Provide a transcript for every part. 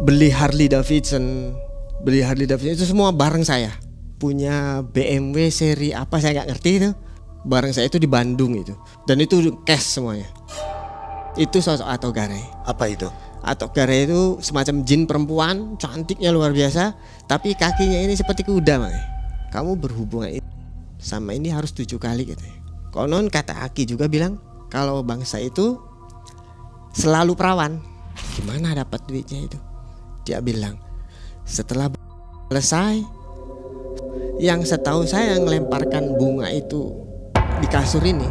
beli Harley Davidson itu semua bareng saya. Punya BMW seri apa saya nggak ngerti itu. Bareng saya itu di Bandung itu. Dan itu cash semuanya. Itu sosok Atok Gare. Apa itu? Atok Gare itu semacam jin perempuan, cantiknya luar biasa, tapi kakinya ini seperti kuda, Mang. Kamu berhubungan sama ini harus 7 kali gitu. Konon kata Aki juga bilang kalau bangsa itu selalu perawan. Gimana dapat duitnya itu? Dia bilang setelah selesai, yang setahu saya ngelemparkan bunga itu di kasur ini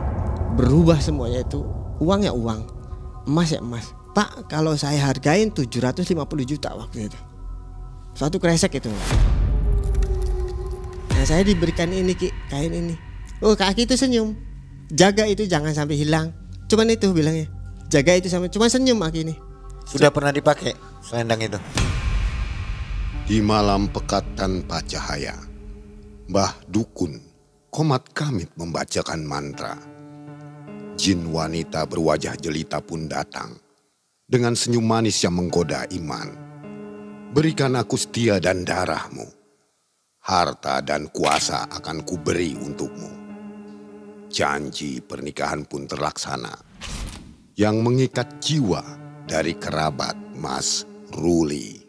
berubah semuanya itu uang ya uang, emas ya emas. Pak, kalau saya hargain 750 juta waktu itu. Suatu kresek itu. Nah, saya diberikan ini Ki, kain ini. Oh, Kak Aki itu senyum. Jaga itu jangan sampai hilang. Cuman itu bilangnya. Jaga itu sampai cuma senyum Aki ini. Sudah pernah dipakai selendang itu? Di malam pekat tanpa cahaya, Mbah Dukun Komat Kamit membacakan mantra. Jin wanita berwajah jelita pun datang dengan senyum manis yang menggoda iman. Berikan aku setia dan darahmu. Harta dan kuasa akan kuberi untukmu. Janji pernikahan pun terlaksana. Yang mengikat jiwa dari kerabat Mas Ruli.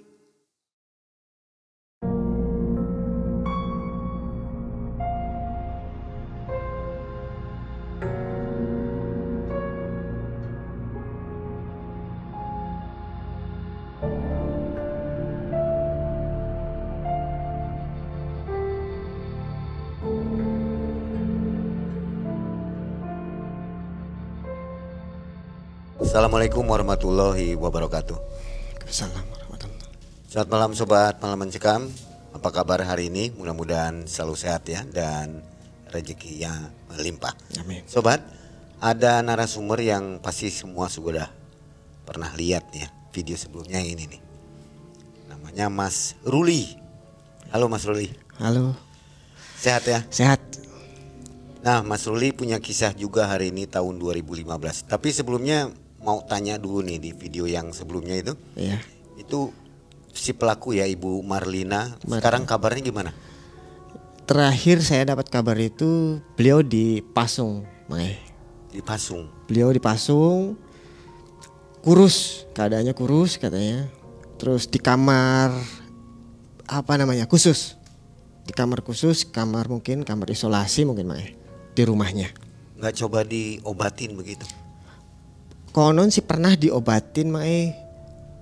Assalamualaikum warahmatullahi wabarakatuh. Assalamualaikum warahmatullahi. Selamat malam sobat Malam Mencekam. Apa kabar hari ini? Mudah-mudahan selalu sehat ya dan rezekinya melimpah. Amin. Sobat, ada narasumber yang pasti semua sudah pernah lihat ya video sebelumnya ini nih. Namanya Mas Ruli. Halo Mas Ruli. Halo. Sehat ya? Sehat. Nah, Mas Ruli punya kisah juga hari ini tahun 2015. Tapi sebelumnya mau tanya dulu nih di video yang sebelumnya itu. Iya. Itu si pelaku ya Ibu Marlina. Sekarang kabarnya gimana? Terakhir saya dapat kabar itu beliau dipasung, Mai. Dipasung. Beliau dipasung, kurus, keadaannya kurus katanya. Terus di kamar apa namanya khusus, di kamar khusus, kamar mungkin kamar isolasi mungkin Mai, di rumahnya. Nggak coba diobatin begitu? Konon sih pernah diobatin Mae,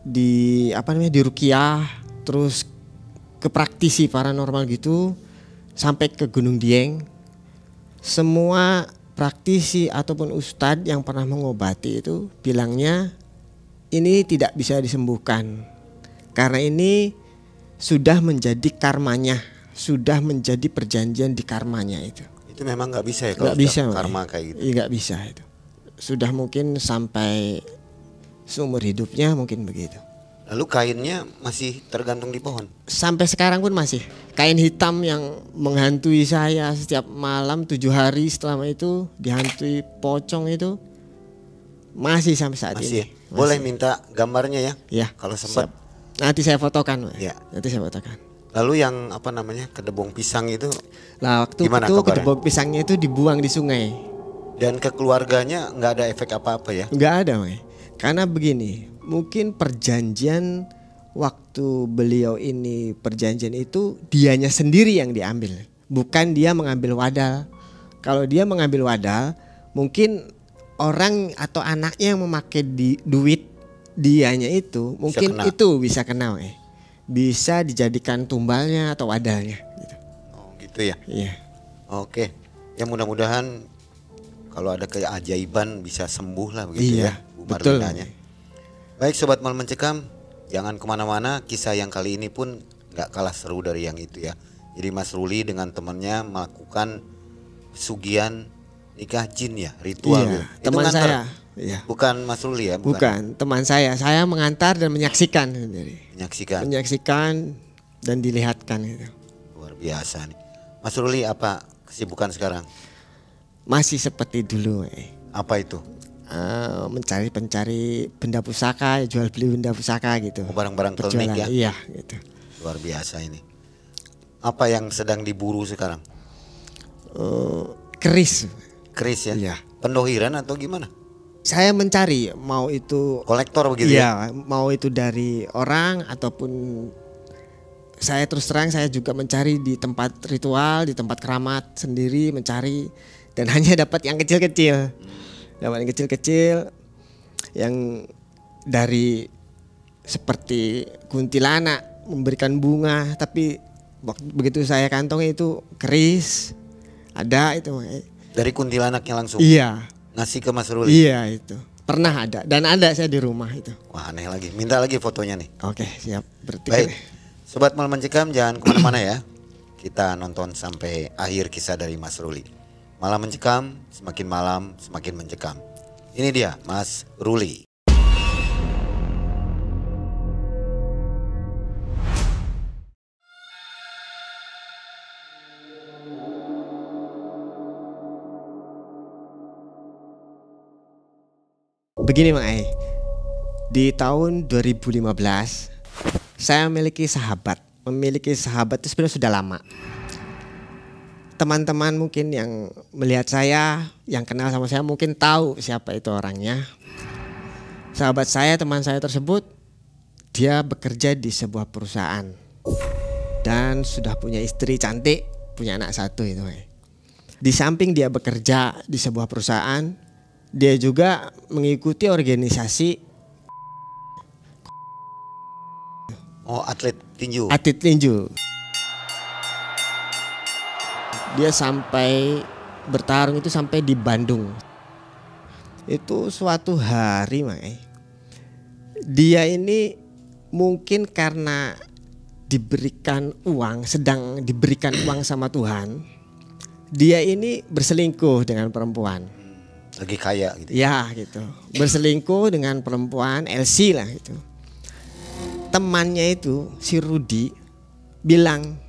di apa namanya di ruqyah, terus ke praktisi paranormal gitu, sampai ke Gunung Dieng. Semua praktisi ataupun ustadz yang pernah mengobati itu bilangnya ini tidak bisa disembuhkan karena ini sudah menjadi karmanya, sudah menjadi perjanjian di karmanya itu. Itu memang nggak bisa ya kalau bisa, karma kayak gitu? Iya nggak bisa itu. Sudah mungkin sampai seumur hidupnya mungkin begitu. Lalu kainnya masih tergantung di pohon? Sampai sekarang pun masih. Kain hitam yang menghantui saya setiap malam 7 hari setelah itu dihantui pocong itu masih sampai saat masih. ini. Masih. Boleh minta gambarnya ya? Ya. Kalau sempat. Nanti saya fotokan. Ya. Nanti saya fotokan. Lalu yang apa namanya kedebong pisang itu? Lah waktu gimana itu kabarnya? kedebong pisangnya itu dibuang di sungai. Dan ke keluarganya nggak ada efek apa-apa ya? Nggak ada, Mai. Karena begini, mungkin perjanjian waktu beliau ini perjanjian itu dianya sendiri yang diambil, bukan dia mengambil wadal. Kalau dia mengambil wadal, mungkin orang atau anaknya yang memakai duit dianya itu, mungkin itu bisa kena, bisa dijadikan tumbalnya atau wadalnya. Gitu. Oh gitu ya? Iya. Oke, ya mudah-mudahan kalau ada keajaiban bisa sembuh lah begitu iya, ya Bu Marlinanya. Baik Sobat Malam Mencekam, jangan kemana-mana, kisah yang kali ini pun gak kalah seru dari yang itu ya. Jadi Mas Ruli dengan temannya melakukan sugihan nikah jin ya, ritual. Iya, itu teman nganter. saya. Iya. Bukan Mas Ruli ya? Bukan, teman saya mengantar dan menyaksikan. Menyaksikan dan dilihatkan itu. Luar biasa nih. Mas Ruli apa kesibukan sekarang? Masih seperti dulu. Apa itu? mencari benda pusaka, jual beli benda pusaka gitu. Barang-barang klinik ya. Iya gitu. Luar biasa ini. Apa yang sedang diburu sekarang? Keris. Keris ya? Iya. Pendohiran atau gimana? Saya mencari, mau itu kolektor begitu ya? Iya, mau itu dari orang ataupun saya terus terang saya juga mencari di tempat ritual, di tempat keramat sendiri mencari dan hanya dapat yang kecil-kecil. Dapat yang kecil-kecil yang dari seperti kuntilanak memberikan bunga, tapi begitu saya kantongi itu keris ada itu. Dari kuntilanaknya langsung? Iya. Ngasih ke Mas Ruli? Iya itu. Pernah ada dan ada saya di rumah itu. Wah aneh lagi, minta lagi fotonya nih. Oke siap. Berarti baik, Sobat Malam Mencekam jangan kemana-mana ya. Kita nonton sampai akhir kisah dari Mas Ruli. Malam Mencekam, semakin malam semakin mencekam. Ini dia Mas Ruli. Begini Mang Ai, di tahun 2015 saya memiliki sahabat itu sebenarnya sudah lama. Teman-teman mungkin yang melihat saya, yang kenal sama saya mungkin tahu siapa itu orangnya. Sahabat saya, teman saya tersebut, dia bekerja di sebuah perusahaan dan sudah punya istri cantik, punya anak satu itu. Di samping dia bekerja di sebuah perusahaan, dia juga mengikuti organisasi. Oh, atlet tinju. Atlet tinju. Dia sampai bertarung itu sampai di Bandung. Itu suatu hari, dia ini mungkin karena diberikan uang, sedang diberikan uang sama Tuhan, dia ini berselingkuh dengan perempuan. Lagi kaya gitu. Ya gitu. Berselingkuh dengan perempuan LC lah gitu. Temannya itu si Rudi bilang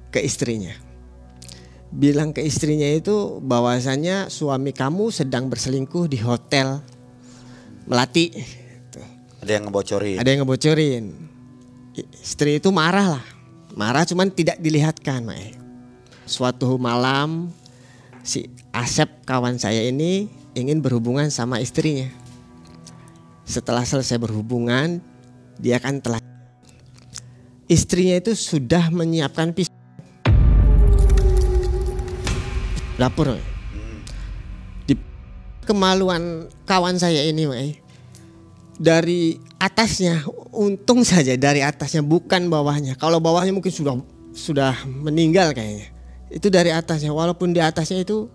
ke istrinya itu bahwasanya suami kamu sedang berselingkuh di hotel Melati. Ada yang ngebocorin. Istri itu marah cuman tidak dilihatkan. Suatu malam si Asep kawan saya ini ingin berhubungan sama istrinya. Setelah selesai berhubungan, dia kan telah, istrinya itu sudah menyiapkan pisau dapur. Di kemaluan kawan saya ini, dari atasnya, untung saja dari atasnya bukan bawahnya. Kalau bawahnya mungkin sudah meninggal kayaknya. Itu dari atasnya, walaupun di atasnya itu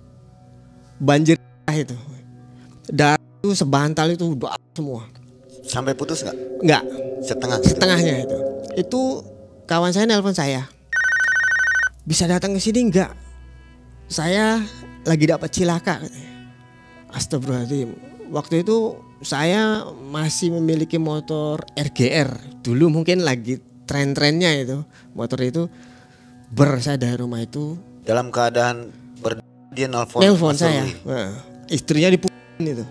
banjir itu. Darah itu sebantal itu semua. Sampai putus nggak? Nggak. gitu. Setengahnya itu. Itu kawan saya nelpon saya. Bisa datang ke sini nggak? Saya lagi dapat cilaka. Astagfirullahaladzim. Waktu itu saya masih memiliki motor RGR. Dulu mungkin lagi tren-trennya itu. Motor itu saya dari rumah itu. Dalam keadaan dia nelpon saya. Nah, istrinya dipukulin itu.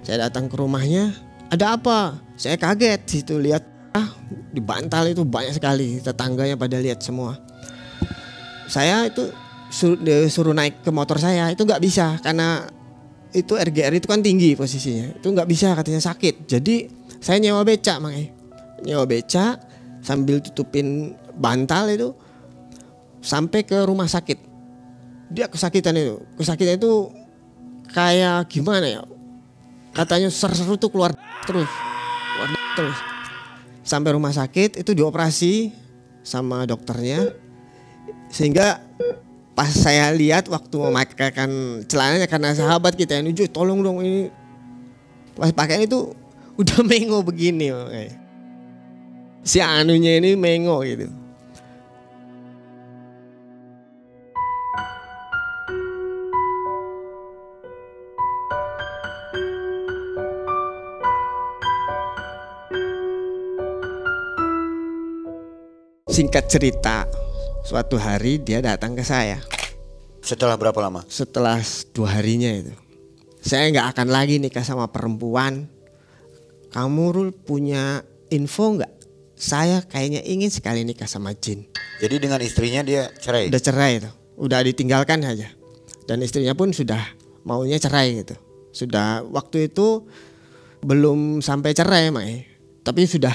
Saya datang ke rumahnya. Ada apa? Saya kaget situ lihat di bantal itu banyak sekali. Tetangganya pada lihat semua. Saya itu suruh naik ke motor saya, itu nggak bisa karena itu RGR itu kan tinggi posisinya, itu nggak bisa katanya sakit. Jadi saya nyewa beca, nyewa beca sambil tutupin bantal itu sampai ke rumah sakit. Dia kesakitan itu kayak gimana ya? Katanya seru tuh keluar terus. Sampai rumah sakit itu dioperasi sama dokternya, sehingga pas saya lihat waktu memakaikan celananya, karena sahabat kita yang nunjuk, tolong dong ini, pas pakai itu udah mengo begini, si anunya ini mengo gitu. Singkat cerita, suatu hari dia datang ke saya. Setelah berapa lama? Setelah 2 harinya itu. saya nggak akan lagi nikah sama perempuan. Kamu Rul punya info nggak? Saya kayaknya ingin sekali nikah sama jin. Jadi dengan istrinya dia cerai? Udah cerai itu, udah ditinggalkan aja. Dan istrinya pun sudah maunya cerai gitu. Sudah waktu itu belum sampai cerai Mai, tapi sudah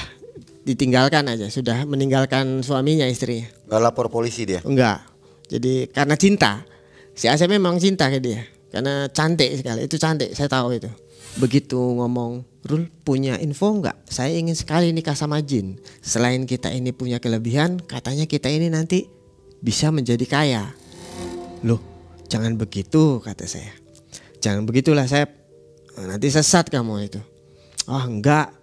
ditinggalkan aja, sudah meninggalkan suaminya istrinya. Gak lapor polisi dia? Enggak. Jadi karena cinta. Si Asep memang cinta ke dia. Karena cantik sekali, itu cantik, saya tahu itu. Begitu ngomong, Rul punya info enggak? Saya ingin sekali nikah sama jin. Selain kita ini punya kelebihan, katanya kita ini nanti bisa menjadi kaya. Loh, jangan begitu kata saya. Jangan begitulah Sep, nanti sesat kamu itu. Oh enggak,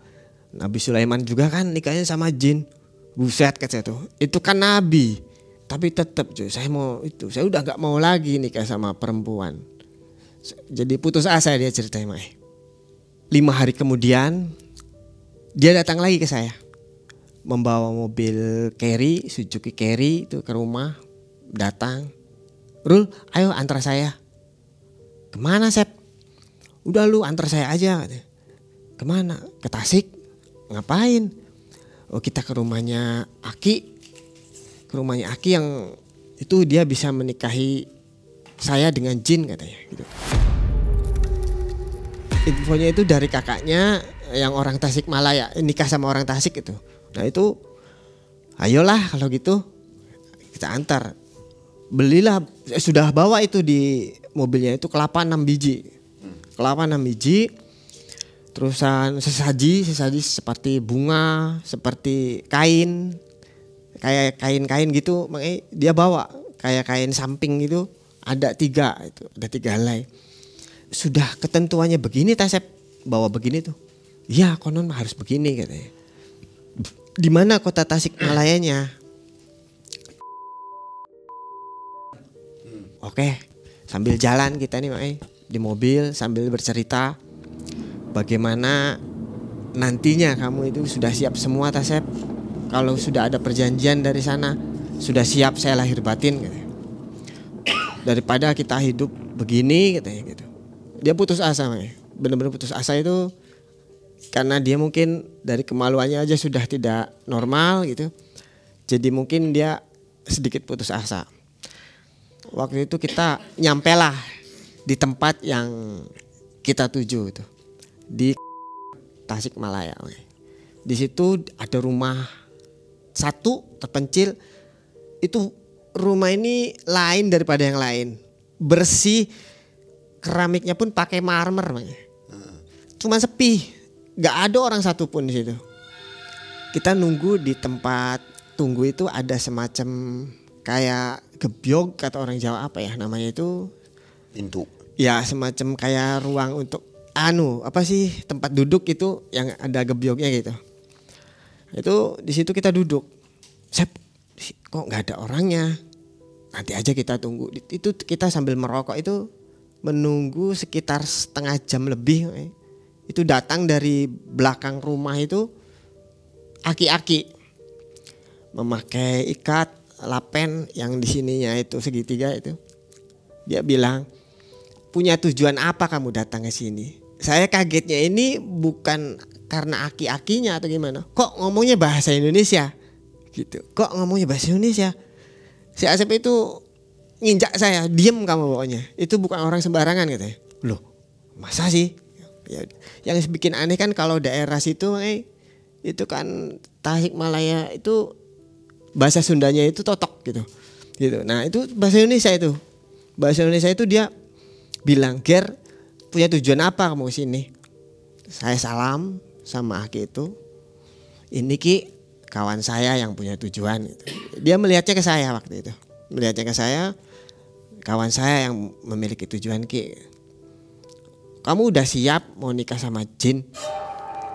Nabi Sulaiman juga kan nikahnya sama jin. Buset kata saya tuh, itu kan Nabi. Tapi tetap cuy, saya udah gak mau lagi nikah sama perempuan. Jadi putus asa dia ceritain Mai. 5 hari kemudian dia datang lagi ke saya, membawa mobil carry, Suzuki Carry itu ke rumah. Datang, Rul ayo antar saya. Kemana Sep? Udah lu antar saya aja. Kemana? Ke Tasik. Ngapain? Oh kita ke rumahnya Aki. Ke rumahnya Aki yang itu dia bisa menikahi saya dengan jin katanya gitu. Infonya itu dari kakaknya yang orang Tasikmalaya, nikah sama orang Tasik itu. Nah itu ayolah kalau gitu kita antar. Belilah, sudah bawa itu di mobilnya itu kelapa 6 biji. Kelapa 6 biji. Terusan sesaji seperti bunga, seperti kain. Kayak kain-kain gitu, makanya dia bawa kayak kain samping gitu, ada 3 itu, ada 3 helai. Sudah ketentuannya begini Tasep, bawa begini tuh. Ya konon harus begini katanya. Di mana kota Tasikmalayanya? Oke, sambil jalan kita nih makanya di mobil sambil bercerita bagaimana nantinya kamu itu sudah siap semua Tasep. Kalau sudah ada perjanjian dari sana, sudah siap saya lahir batin katanya. Daripada kita hidup begini katanya gitu. Dia putus asa, benar-benar putus asa itu karena dia mungkin dari kemaluannya aja sudah tidak normal gitu. Jadi mungkin dia sedikit putus asa. Waktu itu kita nyampelah di tempat yang kita tuju itu, di Tasikmalaya. Di situ ada rumah satu terpencil, itu rumah ini lain daripada yang lain, bersih, keramiknya pun pakai marmer, cuma sepi, nggak ada orang satupun di situ. Kita nunggu di tempat tunggu itu ada semacam kayak gebyog kata orang Jawa apa ya namanya itu, pintu. Ya semacam kayak ruang untuk apa sih tempat duduk itu yang ada gebyognya gitu. Itu di situ kita duduk. Sep, kok nggak ada orangnya? Nanti aja kita tunggu. Itu kita sambil merokok itu menunggu sekitar setengah jam lebih. Itu datang dari belakang rumah itu aki-aki memakai ikat lapen yang di sininya itu segitiga itu. Dia bilang, punya tujuan apa kamu datang ke sini? Saya kagetnya ini bukan karena aki-akinya atau gimana. Kok ngomongnya bahasa Indonesia? Gitu. Kok ngomongnya bahasa Indonesia? Si Asep itu nginjak saya, diem kamu pokoknya. Itu bukan orang sembarangan katanya. Loh, masa sih? Ya, yang bikin aneh kan kalau daerah situ itu kan Tasikmalaya itu bahasa Sundanya itu totok gitu. Gitu. Nah, itu bahasa Indonesia itu. Bahasa Indonesia itu dia bilang, "Ger, punya tujuan apa kamu kesini?" Saya salam sama Aki itu. Ini Ki, kawan saya yang punya tujuan gitu. Dia melihatnya ke saya waktu itu. Melihatnya ke saya, kawan saya yang memiliki tujuan Ki. Kamu udah siap mau nikah sama jin?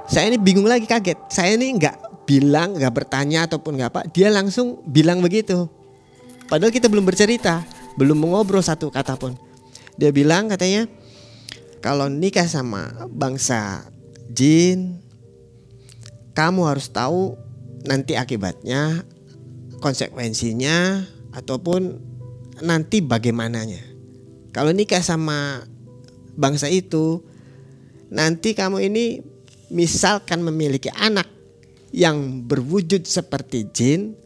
Saya ini bingung lagi, kaget. Saya ini nggak bilang, nggak bertanya ataupun nggak apa. Dia langsung bilang begitu. Padahal kita belum bercerita, belum mengobrol satu kata pun. Dia bilang katanya, kalau nikah sama bangsa jin, kamu harus tahu nanti akibatnya, konsekuensinya, ataupun nanti bagaimananya. Kalau nikah sama bangsa itu, nanti kamu ini misalkan memiliki anak yang berwujud seperti jin,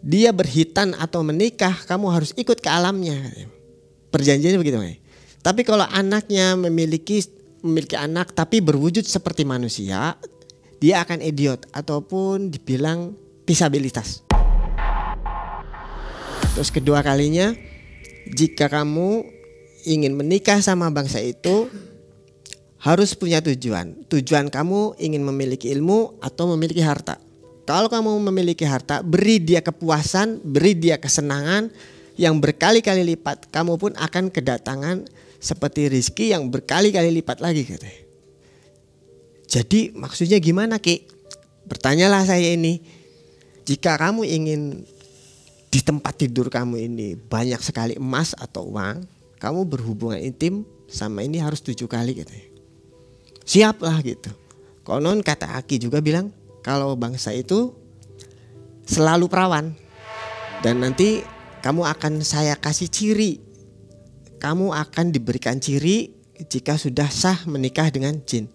dia berhitan atau menikah, kamu harus ikut ke alamnya. Perjanjiannya begitu. Tapi kalau anaknya memiliki anak tapi berwujud seperti manusia, dia akan idiot ataupun dibilang disabilitas. Terus kedua kalinya, jika kamu ingin menikah sama bangsa itu, harus punya tujuan. Tujuan kamu ingin memiliki ilmu atau memiliki harta. Kalau kamu memiliki harta, beri dia kepuasan, beri dia kesenangan yang berkali-kali lipat. Kamu pun akan kedatangan seperti rizki yang berkali-kali lipat lagi katanya. Jadi maksudnya gimana Ki? Bertanyalah saya ini. Jika kamu ingin di tempat tidur kamu ini banyak sekali emas atau uang, kamu berhubungan intim sama ini harus 7 kali katanya. Siaplah gitu. Konon kata Aki juga bilang kalau bangsa itu selalu perawan. Dan nanti kamu akan saya kasih ciri. Kamu akan diberikan ciri jika sudah sah menikah dengan jin.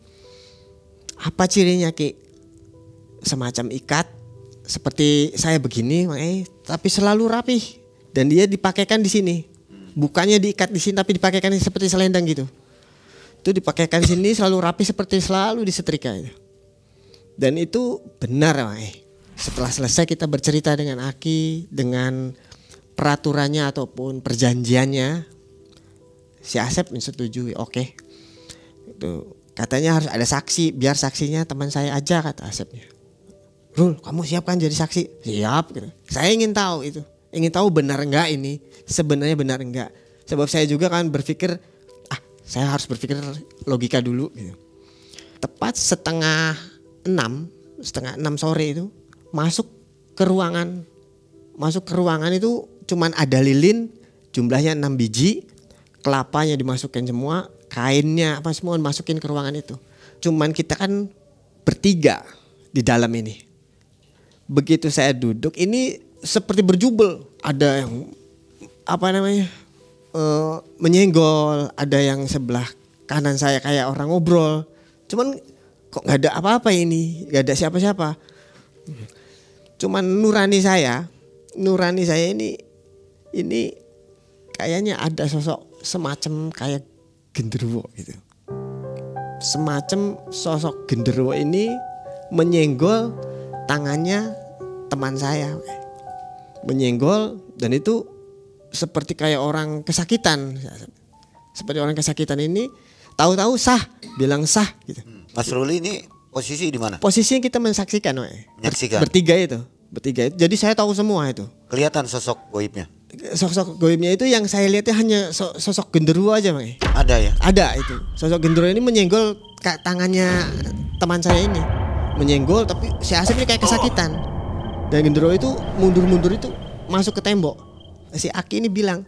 Apa cirinya Ki? Semacam ikat seperti saya begini, tapi selalu rapih. Dan dia dipakaikan di sini. Bukannya diikat di sini tapi dipakaikan seperti selendang gitu. Itu dipakaikan di sini selalu rapi seperti selalu disetrika itu. Dan itu benar Setelah selesai kita bercerita dengan Aki, dengan peraturannya ataupun perjanjiannya, si Asep menyetujui. Oke. Itu katanya harus ada saksi, biar saksinya teman saya aja kata Asepnya. Rul, kamu siap kan jadi saksi? Siap gitu. Saya ingin tahu itu. Ingin tahu benar enggak ini, sebenarnya benar enggak. Sebab saya juga kan berpikir, saya harus berpikir logika dulu gitu. Tepat setengah 6 sore itu masuk ke ruangan. Masuk ke ruangan itu cuman ada lilin, jumlahnya 6 biji, kelapanya dimasukkan semua, kainnya apa semua masukin ke ruangan itu. Cuman kita kan bertiga di dalam ini. Begitu saya duduk ini seperti berjubel, ada yang menyenggol, ada yang sebelah kanan saya kayak orang ngobrol. Cuman kok nggak ada apa-apa ini, nggak ada siapa-siapa. Cuman nurani saya ini kayaknya ada sosok semacam kayak genderuwo gitu. Semacam sosok genderuwo ini menyenggol tangannya teman saya, menyenggol, dan itu seperti kayak orang kesakitan. Seperti orang kesakitan ini tahu-tahu sah, bilang sah gitu. Mas Ruli ini posisi di mana? Posisinya kita menyaksikan, menyaksikan. Bertiga itu. Jadi saya tahu semua itu. Kelihatan sosok goibnya. Sosok goibnya itu yang saya lihatnya hanya sosok genderuwo aja, Ada ya? Ada itu. Sosok genderuwo ini menyenggol tangannya teman saya ini. Menyenggol tapi si Asep ini kayak kesakitan. Dan genderuwo itu mundur-mundur itu masuk ke tembok. Si Aki ini bilang,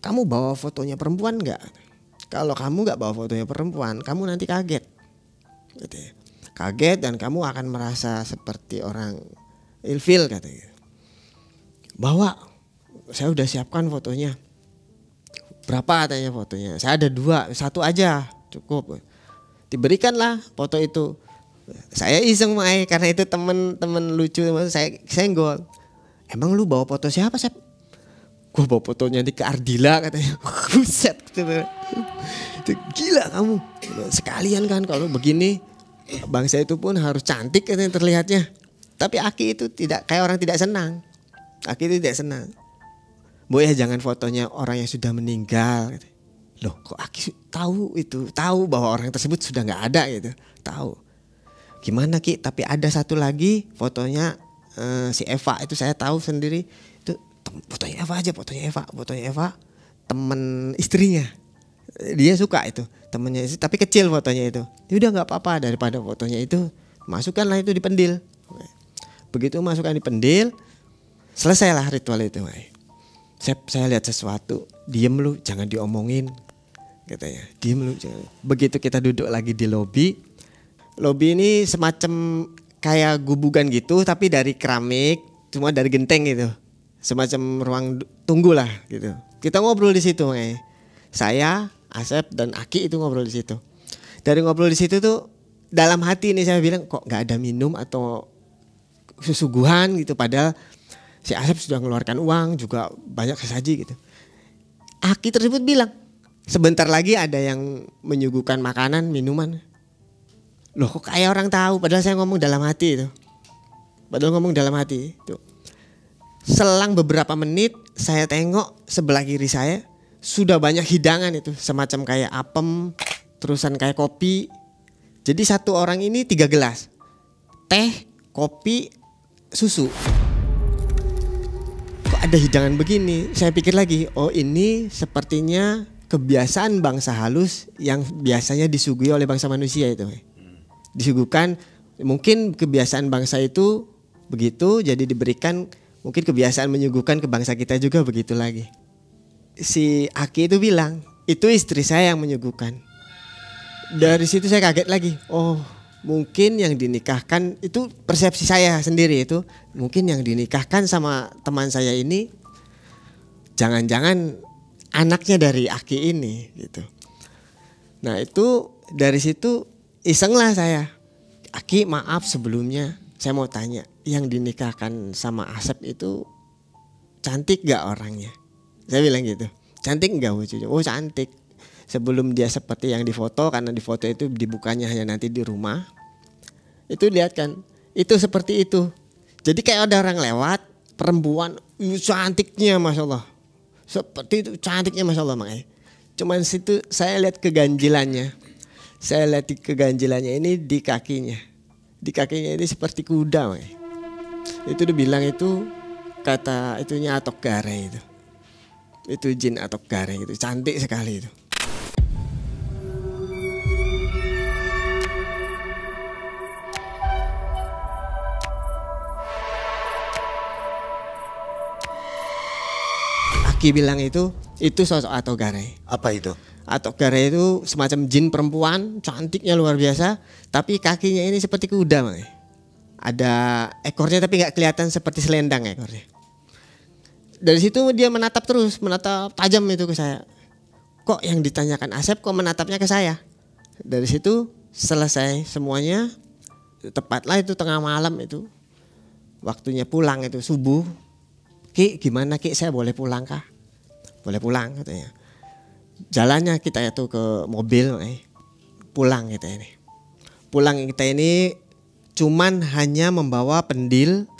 kamu bawa fotonya perempuan nggak? Kalau kamu nggak bawa fotonya perempuan, kamu nanti kaget. Gitu ya. Kaget dan kamu akan merasa seperti orang ilfil katanya. Bawa, saya udah siapkan fotonya. Berapa katanya fotonya? Saya ada 2, 1 aja cukup. Diberikanlah foto itu. Saya iseng karena itu temen lucu, saya senggol. Emang lu bawa foto siapa Sep? Gue bawa fotonya di ke Ardila katanya. Buset gitu. Gila kamu. Sekalian kan kalau begini bangsa itu pun harus cantik katanya terlihatnya. Tapi Aki itu tidak kayak orang tidak senang. Aki itu tidak senang. Boy jangan fotonya orang yang sudah meninggal. Loh kok Aki tahu itu? Tahu bahwa orang tersebut sudah gak ada gitu. Tahu. Gimana Ki? Tapi ada satu lagi fotonya si Eva itu saya tahu sendiri. Itu fotonya Eva. Temen istrinya. Dia suka itu. Temennya tapi kecil fotonya itu. Ya udah gak apa-apa daripada fotonya itu. Masukkanlah itu di pendil. Begitu masukkan di pendil. Selesailah ritual itu. Saya lihat sesuatu. Diem lu jangan diomongin. Katanya diem lu jangan. Begitu kita duduk lagi di lobi. Lobi ini semacam kayak gubugan gitu tapi dari keramik, cuma dari genteng gitu. Semacam ruang tunggu lah gitu. Kita ngobrol di situ, Saya, Asep dan Aki itu ngobrol di situ. Dari ngobrol di situ tuh dalam hati ini saya bilang kok nggak ada minum atau susuguhan gitu, padahal si Asep sudah mengeluarkan uang juga banyak sesaji gitu. Aki tersebut bilang sebentar lagi ada yang menyuguhkan makanan minuman. Loh kok kayak orang tahu, padahal saya ngomong dalam hati itu. Padahal ngomong dalam hati itu. Selang beberapa menit saya tengok sebelah kiri saya sudah banyak hidangan itu, semacam kayak apem, terusan kayak kopi. Jadi satu orang ini 3 gelas. Teh, kopi, susu. Kok ada hidangan begini? Saya pikir lagi, oh ini sepertinya kebiasaan bangsa halus yang biasanya disuguhi oleh bangsa manusia itu. Disuguhkan, mungkin kebiasaan bangsa itu begitu, jadi diberikan mungkin kebiasaan menyuguhkan ke bangsa kita juga begitu lagi. Si Aki itu bilang, itu istri saya yang menyuguhkan. Dari situ saya kaget lagi. Oh, mungkin yang dinikahkan itu persepsi saya sendiri itu, mungkin yang dinikahkan sama teman saya ini jangan-jangan anaknya dari Aki ini gitu. Nah, itu dari situ iseng lah saya. Aki, maaf sebelumnya, saya mau tanya, yang dinikahkan sama Asep itu cantik gak orangnya? Saya bilang gitu, cantik enggak wujudnya? Oh cantik. Sebelum dia seperti yang difoto, karena di foto itu dibukanya hanya nanti di rumah. Itu lihat kan, itu seperti itu. Jadi kayak ada orang lewat, perempuan, cantiknya Masya Allah. Seperti itu cantiknya Masya Allah makanya. Cuman situ saya lihat keganjilannya. Saya lihat keganjilannya ini di kakinya. Di kakinya ini seperti kuda makanya. Itu dibilang itu, kata itunya atok gare itu. Itu jin atok gare itu, cantik sekali itu. Aki bilang itu sosok atok gare. Apa itu? Atok gare itu semacam jin perempuan, cantiknya luar biasa, tapi kakinya ini seperti kuda makanya. Ada ekornya tapi nggak kelihatan seperti selendang ekornya. Dari situ dia menatap terus, menatap tajam itu ke saya. Kok yang ditanyakan Asep kok menatapnya ke saya? Dari situ selesai semuanya, tepatlah itu tengah malam itu. Waktunya pulang itu subuh. Ki gimana Ki, saya boleh pulang kah? Boleh pulang katanya. Jalannya kita itu ke mobil, pulang kita ini. Pulang kita ini cuman hanya membawa pendil,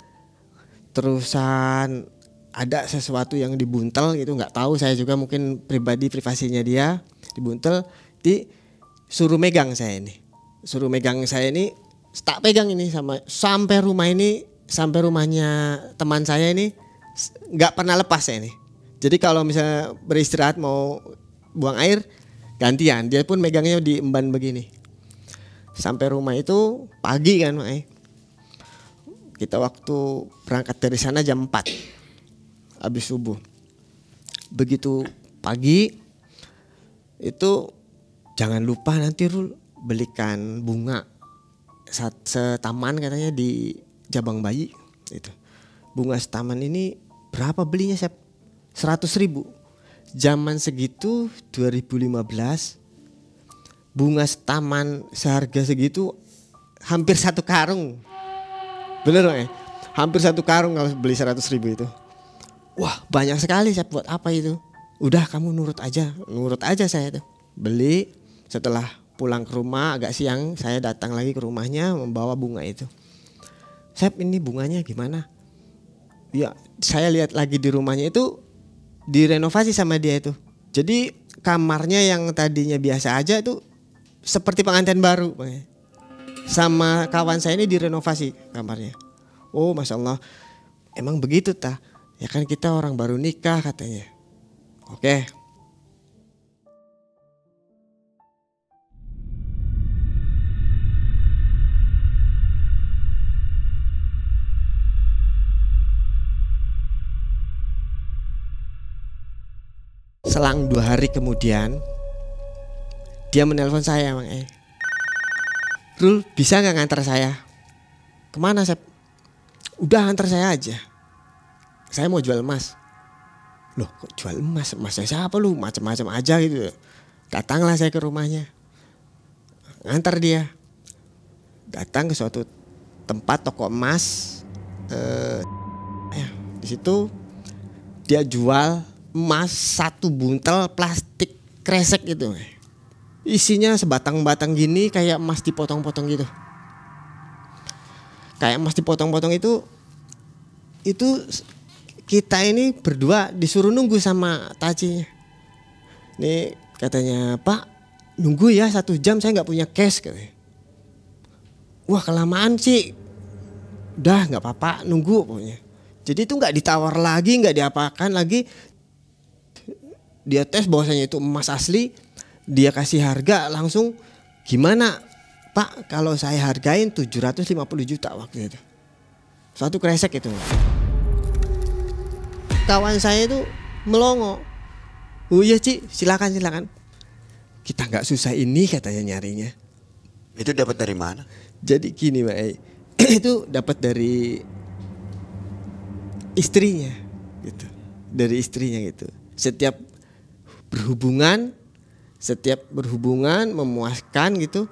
terusan ada sesuatu yang dibuntel gitu, nggak tahu saya juga, mungkin privasinya dia dibuntel, disuruh megang saya ini, suruh megang saya ini, tak pegang ini sampai rumah ini, sampai rumahnya teman saya ini nggak pernah lepas saya ini. Jadi kalau misalnya beristirahat mau buang air gantian, dia pun megangnya di emban begini. Sampai rumah itu pagi kan, kita waktu berangkat dari sana jam 4 habis subuh. Begitu pagi itu jangan lupa nanti Rul belikan bunga setaman katanya di Jabang Bayi itu. Bunga setaman ini berapa belinya Sep? 100.000. Zaman segitu 2015 bunga setaman seharga segitu hampir 1 karung. Bener hampir 1 karung kalau beli 100.000 itu. Wah banyak sekali saya buat apa itu. Udah kamu nurut aja saya tuh. Beli, setelah pulang ke rumah agak siang saya datang lagi ke rumahnya membawa bunga itu. Sep ini bunganya gimana? Ya saya lihat lagi di rumahnya itu direnovasi sama dia itu. Jadi kamarnya yang tadinya biasa aja itu seperti pengantin baru. Sama kawan saya ini direnovasi kamarnya. Oh Masya Allah, emang begitu tah? Ya kan kita orang baru nikah katanya. Oke. Selang 2 hari kemudian dia menelpon saya, Rul bisa gak ngantar saya? Kemana Sep? Udah antar saya aja. Saya mau jual emas. Loh kok jual emas? Emasnya siapa lu? Macam-macam aja gitu. Datanglah saya ke rumahnya. Ngantar dia. Datang ke suatu tempat toko emas. Di situ dia jual emas 1 buntel plastik kresek gitu. Isinya sebatang-batang gini kayak emas dipotong-potong gitu. Kayak emas dipotong-potong itu kita ini berdua disuruh nunggu sama tajinya. Nih katanya, Pak nunggu ya 1 jam, saya nggak punya cash katanya. Wah kelamaan sih. Udah nggak apa-apa, nunggu pokoknya. Jadi itu nggak ditawar lagi, nggak diapakan lagi. Dia tes bahwasanya itu emas asli, dia kasih harga langsung. Gimana Pak kalau saya hargain 750 juta waktu itu. Satu kresek itu. Kawan saya itu melongo. Oh iya Ci, silakan. Kita nggak susah ini katanya nyarinya. Itu dapat dari mana? Jadi gini Mbak, itu dapat dari istrinya gitu. Dari istrinya gitu. Setiap berhubungan memuaskan gitu,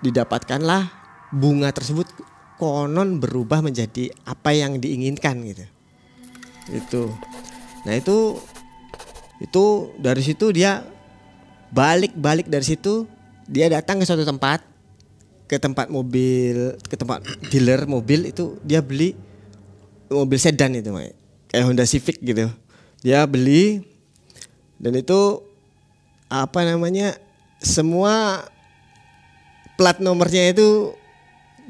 didapatkanlah bunga tersebut konon berubah menjadi apa yang diinginkan gitu. Itu. Nah itu dari situ dia balik dari situ dia datang ke suatu tempat, ke tempat dealer mobil itu, dia beli mobil sedan itu kayak Honda Civic gitu. Dia beli dan itu semua plat nomornya itu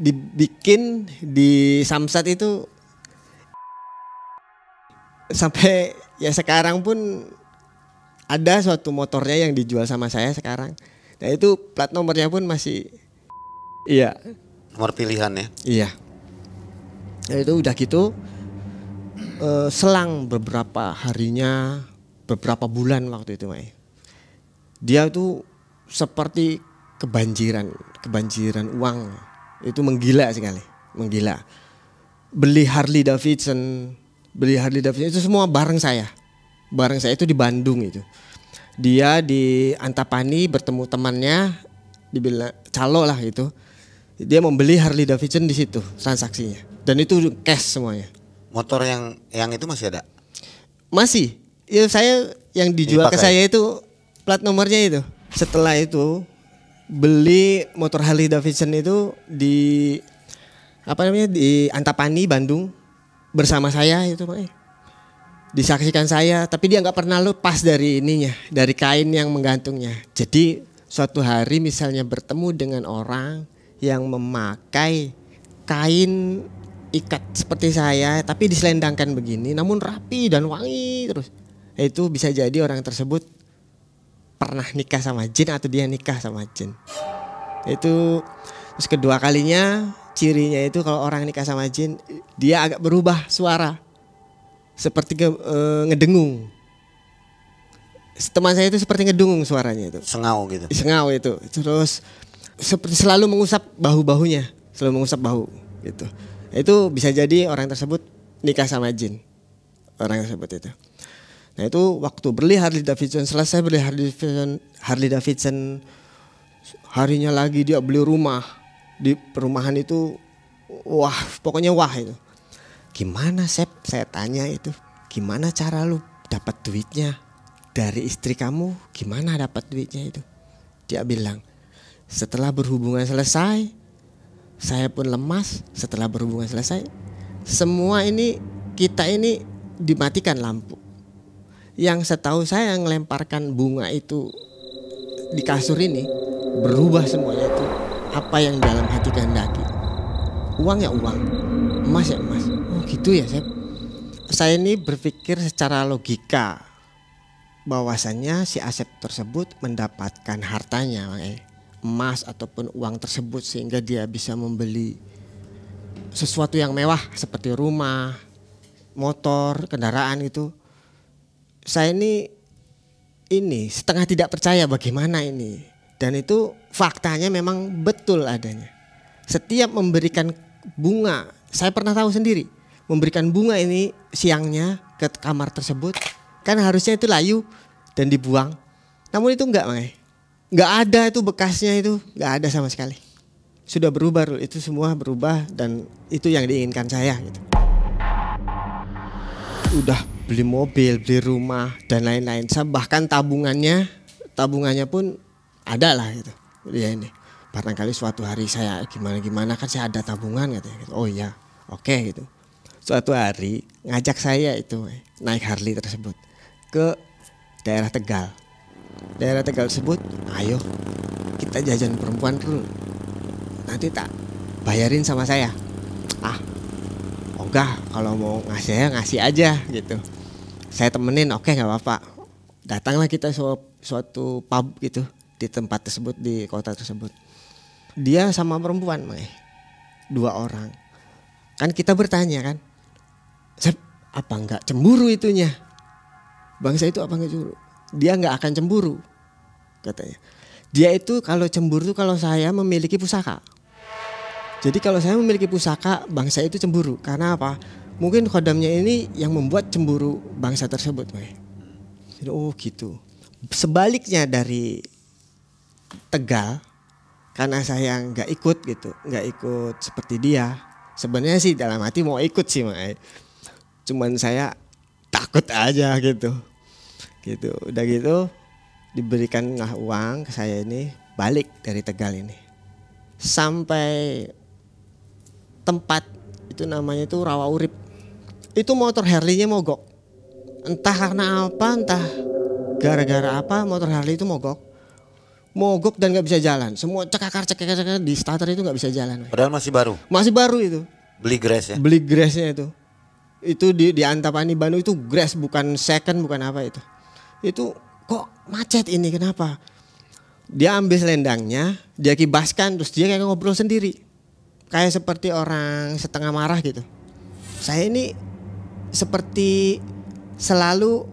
dibikin di Samsat itu. Sampai ya sekarang pun ada suatu motornya yang dijual sama saya sekarang. Nah itu plat nomornya pun masih iya. Nomor pilihan ya? Iya. Nah itu udah gitu selang beberapa bulan waktu itu dia tuh seperti kebanjiran uang. Itu menggila sekali, menggila. Beli Harley Davidson itu semua bareng saya itu di Bandung itu. Dia di Antapani bertemu temannya, dibilang calo lah itu. Dia membeli Harley Davidson di situ transaksinya. Dan itu cash semuanya. Motor yang itu masih ada? Masih. Ya saya yang dijual ke saya itu plat nomornya itu. Setelah itu beli motor Harley Davidson itu di di Antapani Bandung bersama saya itu disaksikan saya, tapi dia nggak pernah lepas dari dari kain yang menggantungnya. Jadi suatu hari misalnya bertemu dengan orang yang memakai kain ikat seperti saya, tapi diselendangkan begini, namun rapi dan wangi terus. Itu bisa jadi orang tersebut pernah nikah sama jin atau dia nikah sama jin. Itu terus kedua kalinya cirinya itu kalau orang nikah sama jin, dia agak berubah suara. Seperti ngedengung. Teman saya itu seperti ngedengung suaranya itu. Sengau gitu. Sengau itu. Terus seperti selalu mengusap bahu-bahunya, selalu mengusap bahu gitu. Itu bisa jadi orang tersebut nikah sama jin. Orang tersebut itu. Nah itu waktu beli Harley Davidson, selesai beli Harley Davidson, harinya lagi dia beli rumah. Di perumahan itu wah, pokoknya wah itu. Gimana Sep? Saya tanya itu. Gimana cara lu dapat duitnya? Dari istri kamu gimana dapat duitnya itu? Dia bilang, setelah berhubungan selesai, saya pun lemas. Setelah berhubungan selesai, semua kita ini dimatikan lampu. Yang setahu saya ngelemparkan bunga itu di kasur ini, berubah semuanya itu. Apa yang dalam hati kehendaki. Uang ya uang, emas ya emas. Oh gitu ya Sep. Saya ini berpikir secara logika bahwasannya si Asep tersebut mendapatkan hartanya, emas ataupun uang tersebut, sehingga dia bisa membeli sesuatu yang mewah seperti rumah, motor, kendaraan itu. Saya ini setengah tidak percaya bagaimana ini. Dan itu faktanya memang betul adanya. Setiap memberikan bunga, saya pernah tahu sendiri, memberikan bunga ini siangnya ke kamar tersebut, kan harusnya itu layu dan dibuang. Namun itu enggak, enggak ada itu bekasnya, itu enggak ada sama sekali. Sudah berubah, itu semua berubah dan itu yang diinginkan saya gitu. Udah beli mobil, beli rumah dan lain-lain. Bahkan tabungannya pun ada lah gitu. Ya ini, barangkali suatu hari saya gimana kan saya ada tabungan katanya gitu. Oh iya, oke gitu. Suatu hari ngajak saya itu naik Harley tersebut ke daerah Tegal. Daerah Tegal tersebut, ayo kita jajan perempuan dulu. Nanti tak bayarin sama saya. Enggak, kalau mau ngasih saya ngasih aja gitu. Saya temenin, oke nggak apa-apa. Datanglah kita suatu pub gitu di tempat tersebut, di kota tersebut. Dia sama perempuan, 2 orang. Kan kita bertanya kan, apa enggak cemburu itunya? Bangsa itu apa enggak cemburu? Dia enggak akan cemburu katanya. Dia itu kalau cemburu itu kalau saya memiliki pusaka. Jadi kalau saya memiliki pusaka, bangsa itu cemburu. Karena apa? Mungkin khodamnya ini yang membuat cemburu bangsa tersebut. Jadi, oh gitu. Sebaliknya dari Tegal, karena saya nggak ikut gitu, nggak ikut seperti dia. Sebenarnya sih dalam hati mau ikut sih, cuman saya takut aja gitu. Gitu, udah gitu diberikanlah uang ke saya ini, balik dari Tegal ini. Sampai tempat itu namanya itu Rawa Urip. Itu motor Harley-nya mogok. Entah karena apa, entah gara-gara apa motor Harley itu mogok. Mogok dan nggak bisa jalan. Semua cekakar di starter itu nggak bisa jalan. Padahal masih baru. Masih baru itu. Beli grass ya. Beli grassnya itu. Itu di Antapani Bandung itu grass, bukan second, bukan apa itu. Itu kok macet ini, kenapa? Dia ambil selendangnya, dia kibaskan, terus dia kayak ngobrol sendiri. Kayak seperti orang setengah marah gitu. Saya ini seperti selalu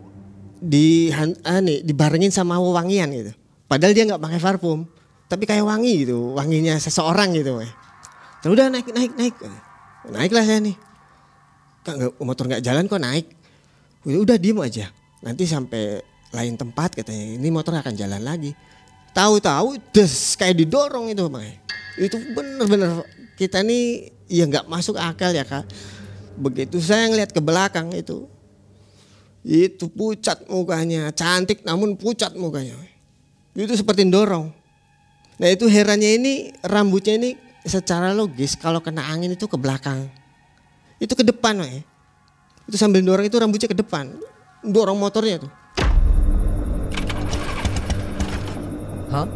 dibarengin sama wangian gitu. Padahal dia nggak pakai parfum, tapi kayak wangi gitu, wanginya seseorang gitu. Terus udah naiklah saya nih. Motor nggak jalan kok naik. Udah diem aja. Nanti sampai lain tempat katanya ini motor akan jalan lagi. Tahu-tahu kayak didorong itu, itu bener-bener kita nih ya nggak masuk akal ya Kak. Begitu saya ngeliat ke belakang itu pucat mukanya, cantik namun pucat mukanya. Itu seperti dorong. Nah itu herannya ini rambutnya ini secara logis kalau kena angin itu ke belakang. Itu ke depan, itu sambil dorong itu rambutnya ke depan, dorong motornya tuh. Hah?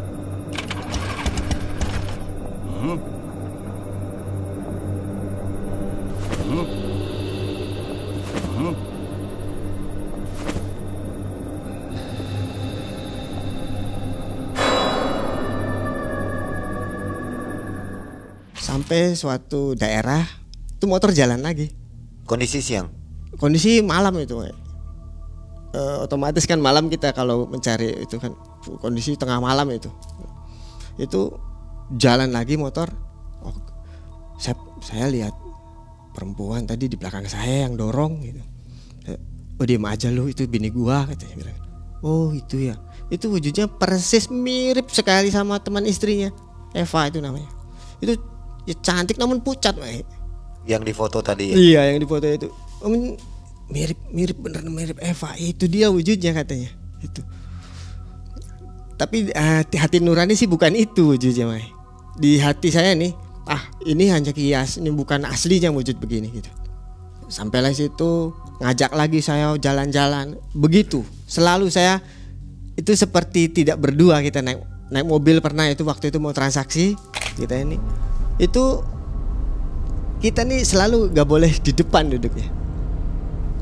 Sampai suatu daerah itu motor jalan lagi. Kondisi siang. Kondisi malam itu. Otomatis kan malam kita kalau mencari itu kan kondisi tengah malam itu. Itu jalan lagi motor. Oh, saya lihat perempuan tadi di belakang saya yang dorong gitu. Oh diem aja lu, itu bini gua katanya bilang. Oh itu ya. Itu wujudnya persis mirip sekali sama teman istrinya, Eva itu namanya. Itu ya cantik namun pucat, Yang di foto tadi ya? Iya yang di foto itu. Mirip bener mirip Eva. Itu dia wujudnya katanya. Itu. Tapi hati nurani sih bukan itu wujudnya, Di hati saya nih, ini hanya kias, ini bukan aslinya wujud begini gitu. Sampailah situ, ngajak lagi saya jalan-jalan. Begitu. Selalu saya itu seperti tidak berdua, kita naik mobil pernah itu waktu itu mau transaksi kita ini. Itu kita nih selalu gak boleh di depan duduknya,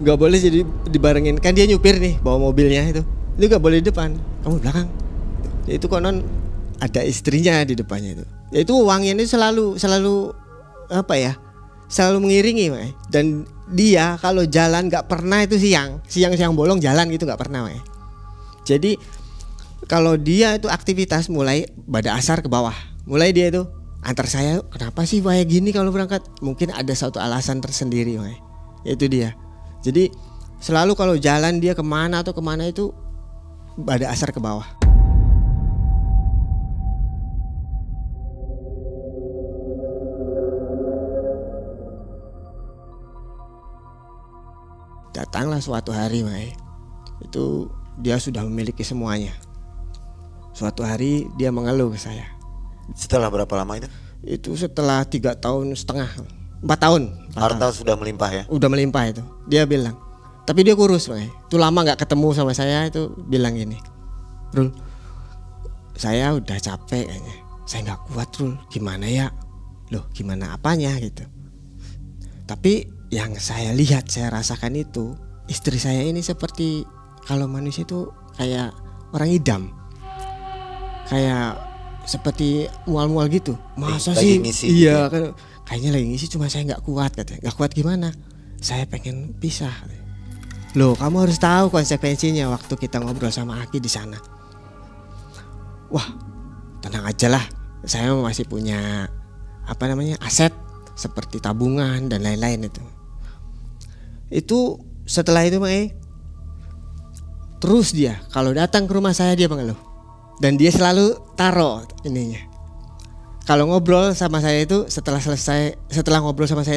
gak boleh jadi dibarengin, kan dia nyupir nih bawa mobilnya itu gak boleh di depan, kamu di belakang. Itu konon ada istrinya di depannya itu. Itu wangian itu selalu apa ya, selalu mengiringi, dan dia kalau jalan gak pernah itu siang bolong jalan gitu gak pernah, Jadi kalau dia itu aktivitas mulai pada asar ke bawah, mulai dia itu antar saya, kenapa sih kayak gini kalau berangkat? Mungkin ada satu alasan tersendiri, itu dia. Jadi Selalu kalau jalan dia kemana atau kemana itu pada asar ke bawah. Datanglah suatu hari, Mai. Itu dia sudah memiliki semuanya. Suatu hari dia mengeluh ke saya. Setelah berapa lama itu? Itu setelah 3,5 tahun, 4 tahun. Harta sudah melimpah ya? Udah melimpah itu. Dia bilang. Tapi dia kurus, Mai. Itu lama gak ketemu sama saya, itu bilang gini, Rul, saya udah capek kayaknya. Saya gak kuat, Rul. Gimana ya? Loh, gimana apanya gitu. Tapi yang saya lihat, saya rasakan itu, istri saya ini seperti kalau manusia itu kayak orang idam. Kayak seperti mual-mual gitu. Masa sih? Iya, gitu. Kayaknya lagi ngisi, cuma saya nggak kuat katanya. Nggak kuat gimana? Saya pengen pisah. Loh, kamu harus tahu konsekuensinya waktu kita ngobrol sama Aki di sana. Wah, tenang aja lah. Saya masih punya aset seperti tabungan dan lain-lain itu. Itu setelah itu, Mai, terus dia kalau datang ke rumah saya dia mengeluh. Dan dia selalu taruh ininya. Kalau ngobrol sama saya itu setelah ngobrol sama saya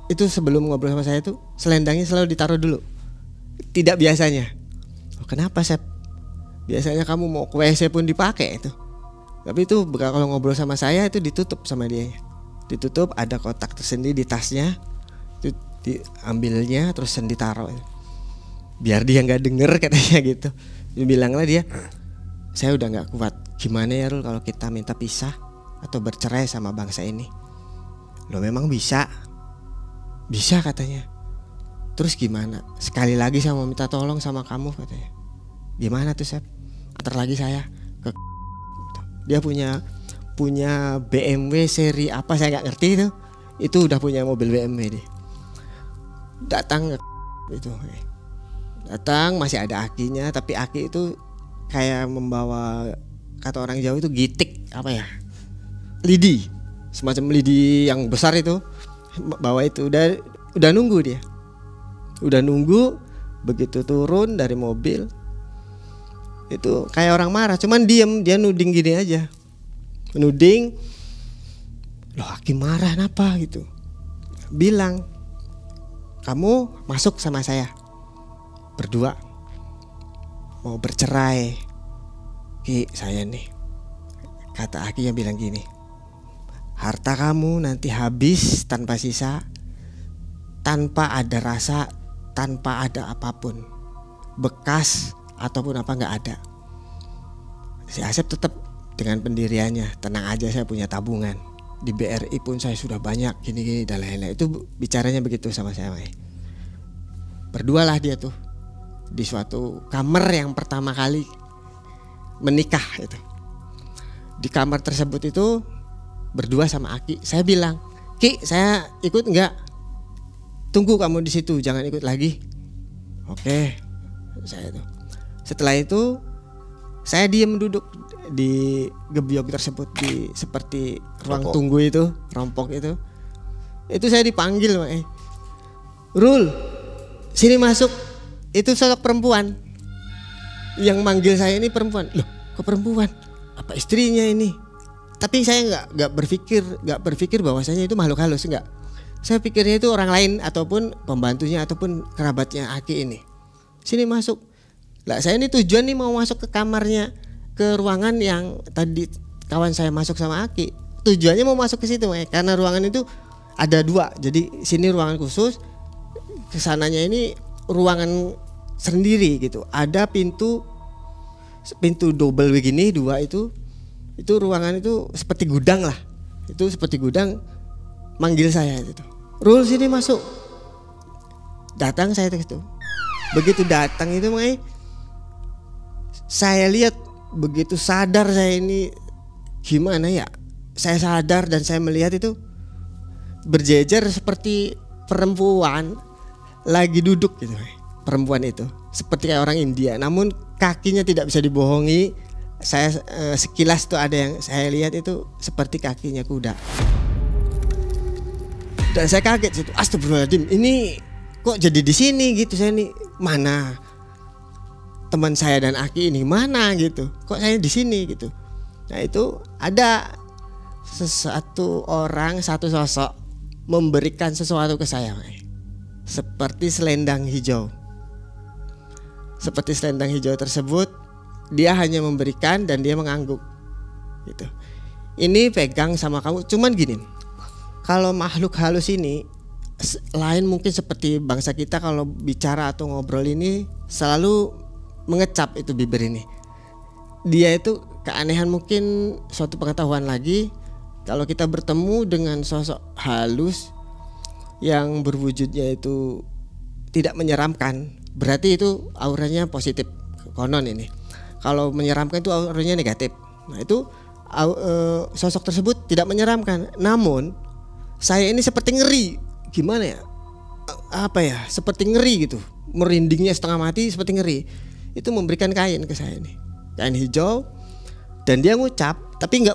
itu sebelum ngobrol sama saya itu selendangnya selalu ditaruh dulu. Tidak biasanya. Oh, kenapa, Sep? Biasanya kamu mau ke WC pun dipakai itu. Tapi itu kalau ngobrol sama saya itu ditutup sama dia. Ditutup, ada kotak tersendiri di tasnya. Itu diambilnya terus ditaruh. Biar dia nggak denger katanya gitu. Dia bilanglah dia, saya udah nggak kuat. Gimana ya, Rul, kalau kita minta pisah atau bercerai sama bangsa ini? Lo memang bisa katanya. Terus gimana? Sekali lagi saya mau minta tolong sama kamu katanya. Gimana tuh, Sep? Antar lagi saya ke dia punya BMW seri apa saya nggak ngerti itu. Itu udah punya mobil BMW dia. Datang itu. Datang masih ada akinya, tapi aki itu kayak membawa, kata orang Jawa itu gitik lidi, semacam lidi yang besar itu, bawa itu udah nunggu dia, begitu turun dari mobil itu kayak orang marah, cuman diem, dia nuding gini aja, loh Aki marah kenapa gitu, bilang kamu masuk sama saya berdua mau bercerai, Ki, saya nih, kata Aki yang bilang gini, harta kamu nanti habis tanpa sisa, tanpa ada rasa, tanpa ada apapun, bekas ataupun apa nggak ada. Si Asep tetap dengan pendiriannya, tenang aja saya punya tabungan, di BRI pun saya sudah banyak gini-gini dan lain-lain. Itu bicaranya begitu sama saya, Mai. Berdualah dia tuh di suatu kamar yang pertama kali menikah itu. Di kamar tersebut itu berdua sama Aki. Saya bilang, Ki, saya ikut enggak? Tunggu kamu di situ, jangan ikut lagi. Oke, saya itu. Setelah itu saya diam duduk di gebyok tersebut, di seperti ruang tunggu itu, rompok itu. Itu saya dipanggil, Mak. Rul, sini masuk. Itu sosok perempuan. Yang manggil saya ini perempuan. Loh, kok perempuan? Apa istrinya ini? Tapi saya nggak berpikir bahwasanya itu makhluk halus, enggak. Saya pikirnya itu orang lain ataupun pembantunya ataupun kerabatnya Aki ini. Sini masuk. Lah saya ini tujuan nih mau masuk ke kamarnya, ke ruangan yang tadi kawan saya masuk sama Aki. Tujuannya mau masuk ke situ, karena ruangan itu ada dua. Jadi sini ruangan khusus, kesananya ini ruangan sendiri gitu. Ada pintu double begini dua itu ruangan itu seperti gudang lah. Itu seperti gudang, manggil saya itu. Rul, sini masuk. Datang saya ke situ. Begitu datang itu, Mai, saya lihat begitu sadar saya ini gimana ya? Saya sadar dan saya melihat itu berjejer seperti perempuan lagi duduk gitu, perempuan itu seperti kayak orang India, namun kakinya tidak bisa dibohongi. Saya sekilas tuh ada yang saya lihat itu seperti kakinya kuda. Dan saya kaget situ, astagfirullahaladzim, ini kok jadi di sini gitu. Saya nih mana teman saya dan Aki ini, mana gitu, kok saya di sini gitu. Nah itu ada satu sosok memberikan sesuatu ke saya, seperti selendang hijau. Seperti selendang hijau tersebut, dia hanya memberikan dan dia mengangguk gitu. Ini pegang sama kamu, cuman gini, kalau makhluk halus ini lain mungkin seperti bangsa kita, kalau bicara atau ngobrol ini selalu mengecap itu bibir ini. Dia itu keanehan, mungkin suatu pengetahuan lagi, kalau kita bertemu dengan sosok halus yang berwujudnya itu tidak menyeramkan, berarti itu auranya positif konon ini. Kalau menyeramkan itu auranya negatif. Nah itu sosok tersebut tidak menyeramkan, namun saya ini seperti ngeri, gimana ya, apa ya, seperti ngeri gitu, merindingnya setengah mati, seperti ngeri. Itu memberikan kain ke saya nih, kain hijau, dan dia ngucap, tapi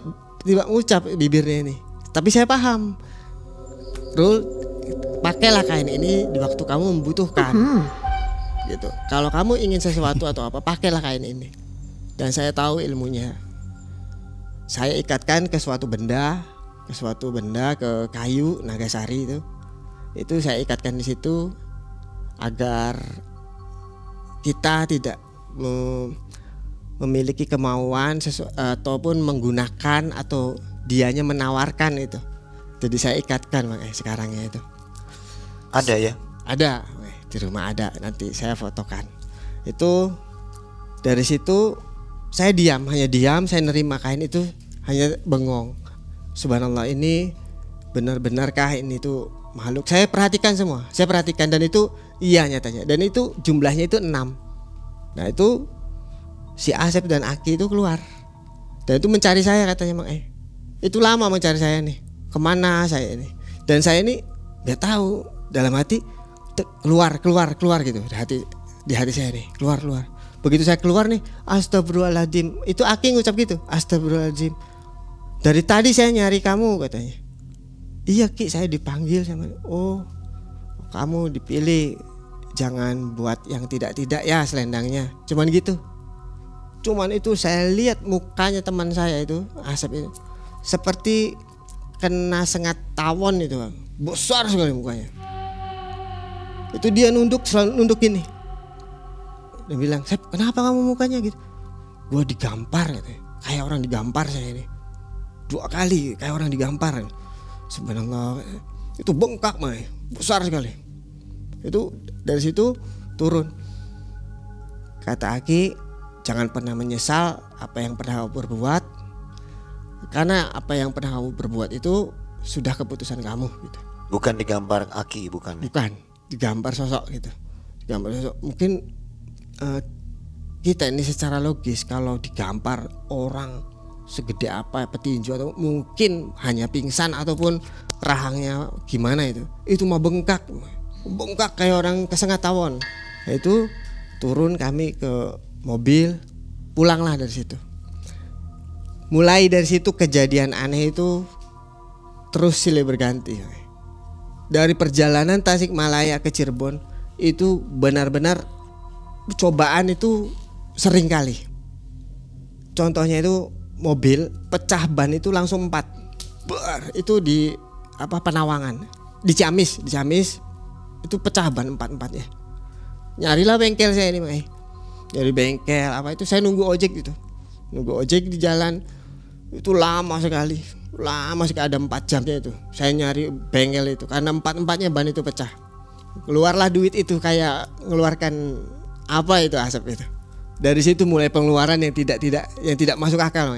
tidak ngucap bibirnya ini, tapi saya paham, Rul, pakailah kain ini di waktu kamu membutuhkan, gitu. Kalau kamu ingin sesuatu atau apa, pakailah kain ini. Dan saya tahu ilmunya. Saya ikatkan ke suatu benda, ke kayu Nagasari itu saya ikatkan di situ agar kita tidak memiliki kemauan ataupun menggunakan atau dianya menawarkan itu. Jadi saya ikatkan makanya sekarangnya itu. Ada ya? Ada, di rumah ada, nanti saya fotokan. Itu dari situ saya hanya diam, saya nerima kain itu, hanya bengong. Subhanallah, ini benar-benarkah ini tuh makhluk? Saya perhatikan semua, dan itu iya nyatanya. Dan itu jumlahnya itu 6. Nah itu si Asep dan Aki itu keluar, dan itu mencari saya katanya, itu lama mencari saya nih, kemana saya ini. Dan saya ini nggak tahu, dalam hati keluar gitu, di hati saya nih, keluar. Begitu saya keluar nih, astagfirullahaladzim, itu Aki ngucap gitu, astagfirullahaladzim, dari tadi saya nyari kamu katanya. Iya Ki, saya dipanggil sama, oh kamu dipilih, jangan buat yang tidak-tidak ya selendangnya, cuman gitu. Cuman itu saya lihat mukanya teman saya itu, Asep itu, seperti kena sengat tawon itu, besar sekali mukanya. Itu dia selalu nunduk gini. Dia bilang, Sep, kenapa kamu mukanya gitu? Gua digampar katanya, kayak orang digampar saya ini. 2 kali kayak orang digampar. Subhanallah, itu bengkak besar sekali. Itu dari situ turun. Kata Aki, jangan pernah menyesal apa yang pernah kamu berbuat, karena apa yang pernah kamu berbuat itu sudah keputusan kamu gitu. Bukan digambar Aki, bukan digambar sosok gitu, digambar sosok. Mungkin kita ini secara logis kalau digambar orang segede apa petinju, atau mungkin hanya pingsan ataupun rahangnya gimana, itu mah bengkak kayak orang kesengat tawon. Itu turun kami ke mobil, pulanglah dari situ. Mulai dari situ kejadian aneh itu terus silih berganti. Dari perjalanan Tasikmalaya ke Cirebon itu benar-benar cobaan itu sering kali. Contohnya itu mobil pecah ban itu langsung 4. Itu di Penawangan, di Ciamis itu pecah ban 4-4-nya. Nyarilah bengkel saya ini, dari bengkel itu saya nunggu ojek gitu. Nunggu ojek di jalan itu lama sekali, ada 4 jamnya itu. Saya nyari bengkel itu karena 4-4-nya ban itu pecah. Keluarlah duit itu, kayak ngeluarkan apa itu Asep itu. Dari situ mulai pengeluaran yang tidak masuk akal.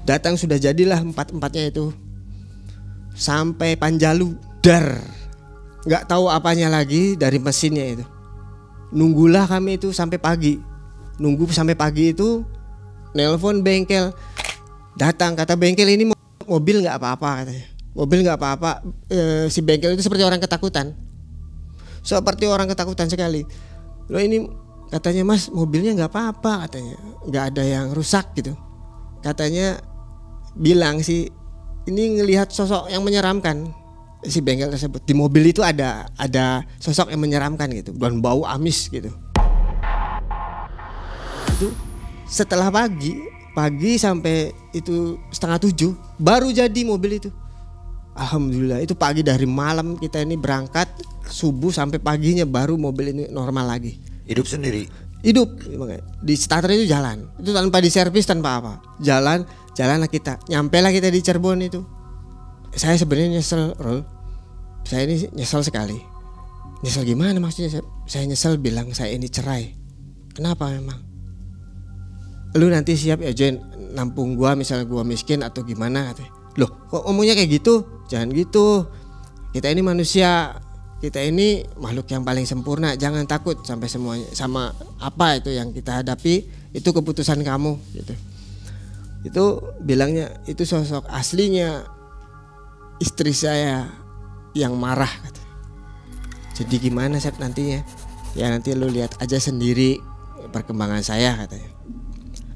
Datang sudah jadilah 4-4-nya itu sampai Panjalu, nggak tahu apanya lagi dari mesinnya itu. Nunggulah kami itu sampai pagi. Nunggu sampai pagi itu, nelpon bengkel. Datang, kata bengkel ini mobil nggak apa-apa katanya. Mobil nggak apa-apa. Si bengkel itu seperti orang ketakutan. Sekali. Loh ini katanya, Mas, mobilnya nggak apa-apa katanya, nggak ada yang rusak gitu. Katanya bilang sih ini ngelihat sosok yang menyeramkan. si bengkel tersebut. Di mobil itu ada sosok yang menyeramkan gitu, dan bau amis gitu. Itu setelah pagi sampai itu 6:30 baru jadi mobil itu. Alhamdulillah, itu pagi dari malam kita ini berangkat, subuh sampai paginya baru mobil ini normal lagi. Hidup sendiri. Hidup, di starter itu jalan, itu tanpa diservis, tanpa apa. Jalanlah kita, nyampelah kita di Cirebon itu. Saya sebenarnya nyesel, Rol. Saya ini nyesel sekali. Nyesel gimana maksudnya? Saya nyesel bilang saya ini cerai. Kenapa memang? Lu nanti siap ya Jen, nampung gua misalnya gua miskin atau gimana katanya. Loh, kok ngomongnya kayak gitu? Jangan gitu. Kita ini manusia, kita ini makhluk yang paling sempurna. Jangan takut sampai semuanya sama apa itu yang kita hadapi, itu keputusan kamu gitu. Itu bilangnya itu sosok aslinya istri saya yang marah katanya. Jadi gimana Sep nantinya? Ya nanti lu lihat aja sendiri perkembangan saya katanya.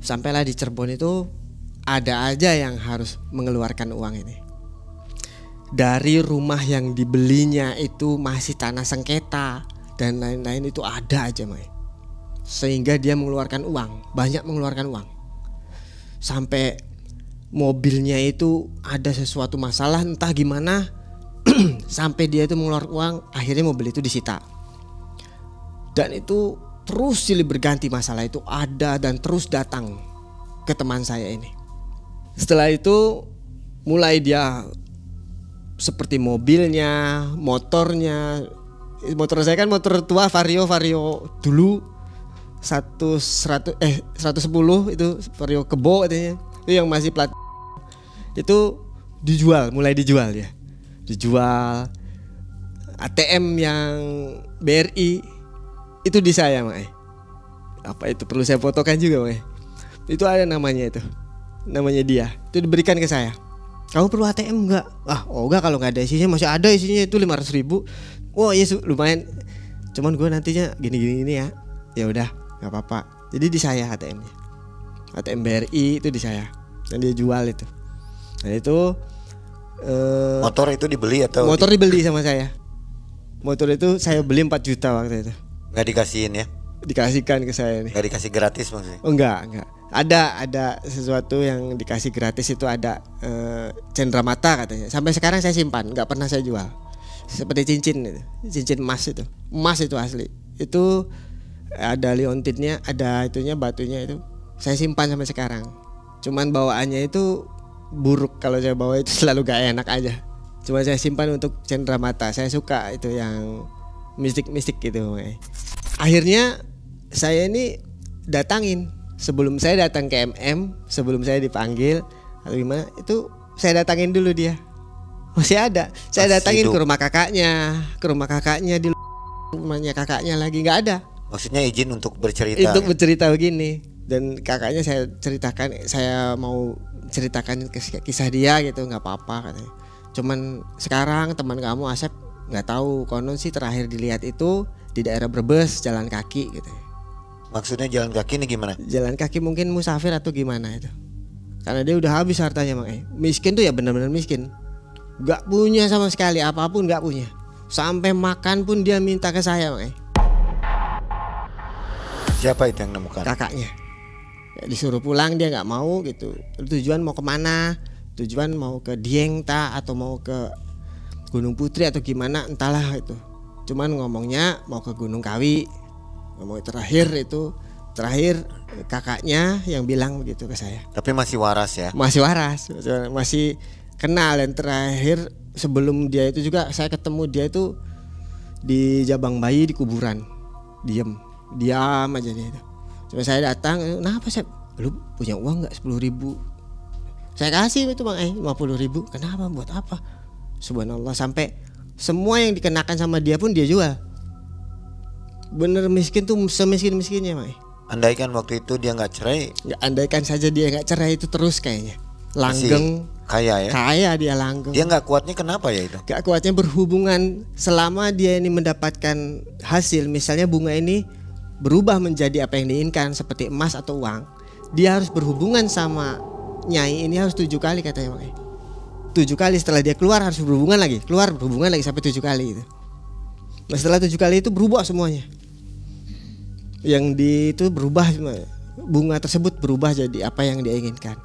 Sampailah di Cirebon itu ada aja yang harus mengeluarkan uang ini. Dari rumah yang dibelinya itu masih tanah sengketa dan lain-lain itu ada aja Mai. Sehingga dia mengeluarkan uang, banyak mengeluarkan uang. Sampai mobilnya itu ada sesuatu masalah entah gimana sampai dia itu mengeluarkan uang, akhirnya mobil itu disita. Dan itu terus silih berganti, masalah itu ada dan terus datang ke teman saya ini. Setelah itu mulai dia seperti mobilnya, motornya. Motor saya kan motor tua Vario dulu 110 itu Vario kebo katanya. Itu yang masih plat. Itu mulai dijual ya. Dijual. ATM yang BRI itu di saya, Mak. Apa itu perlu saya fotokan juga, Mak? Itu ada namanya itu. Namanya dia. Itu diberikan ke saya. Kamu perlu ATM enggak? Enggak, kalau enggak ada isinya, masih ada isinya itu 500.000. Oh iya lumayan. Cuman gue nantinya gini ya. Ya udah, enggak apa-apa. Jadi di saya ATM-nya. ATM BRI itu di saya. Dan dia jual itu. Nah itu motor itu dibeli atau motor dibeli sama saya. Motor itu saya beli 4 juta waktu itu. Enggak dikasihin ya? Dikasihkan ke saya nih. Enggak dikasih gratis maksudnya? Oh enggak. Ada sesuatu yang dikasih gratis itu ada cenderamata katanya. Sampai sekarang saya simpan, enggak pernah saya jual. Seperti cincin itu, cincin emas itu. Emas itu asli. Itu ada liontinnya, ada itunya batunya itu. Saya simpan sampai sekarang. Cuman bawaannya itu buruk, kalau saya bawa itu selalu gak enak aja. Cuma saya simpan untuk cenderamata. Saya suka itu yang mistik-mistik gitu. Akhirnya saya ini datangin. Sebelum saya datang ke MM, sebelum saya dipanggil atau gimana, itu saya datangin dulu dia. Masih ada. Saya datangin ke rumah kakaknya di rumahnya kakaknya lagi nggak ada. Maksudnya izin untuk bercerita. Untuk bercerita begini. Dan kakaknya saya ceritakan, saya mau ceritakan kisah dia gitu, nggak apa-apa katanya. Cuman sekarang teman kamu Asep nggak tahu, konon sih terakhir dilihat itu di daerah Brebes jalan kaki gitu. Maksudnya jalan kaki ini gimana? Jalan kaki mungkin musafir atau gimana itu. Karena dia udah habis hartanya makanya. Miskin tuh ya benar-benar miskin. Gak punya sama sekali, apapun gak punya. Sampai makan pun dia minta ke saya makanya. Siapa itu yang nemukan? Kakaknya. Ya, disuruh pulang dia gak mau gitu. Tujuan mau kemana? Tujuan mau ke Dieng atau mau ke Gunung Putri atau gimana entahlah itu. Cuman ngomongnya mau ke Gunung Kawi. Ngomong terakhir kakaknya yang bilang begitu ke saya. Tapi masih waras ya? Masih waras, masih kenal. Dan terakhir sebelum dia itu juga saya ketemu dia itu di Jabang Bayi di kuburan. Diam aja dia itu. Cuma saya datang, kenapa Sep? Lu punya uang nggak 10.000? Saya kasih itu Bang 50.000. Kenapa? Buat apa? Subhanallah, sampai semua yang dikenakan sama dia pun dia jual. Bener miskin tuh semiskin-miskinnya Mai. Andaikan waktu itu dia nggak cerai. Ya, andaikan saja dia nggak cerai itu terus kayaknya. Langgeng. Masih kaya ya. Kaya dia langgeng. Dia nggak kuatnya kenapa ya itu? Gak kuatnya berhubungan selama dia ini mendapatkan hasil. Misalnya bunga ini berubah menjadi apa yang diinginkan seperti emas atau uang. Dia harus berhubungan sama nyai ini harus 7 kali katanya Mai. 7 kali, setelah dia keluar harus berhubungan lagi, keluar berhubungan lagi sampai 7 kali itu. Nah, setelah 7 kali itu berubah semuanya. Yang itu berubah, bunga tersebut berubah jadi apa yang dia inginkan.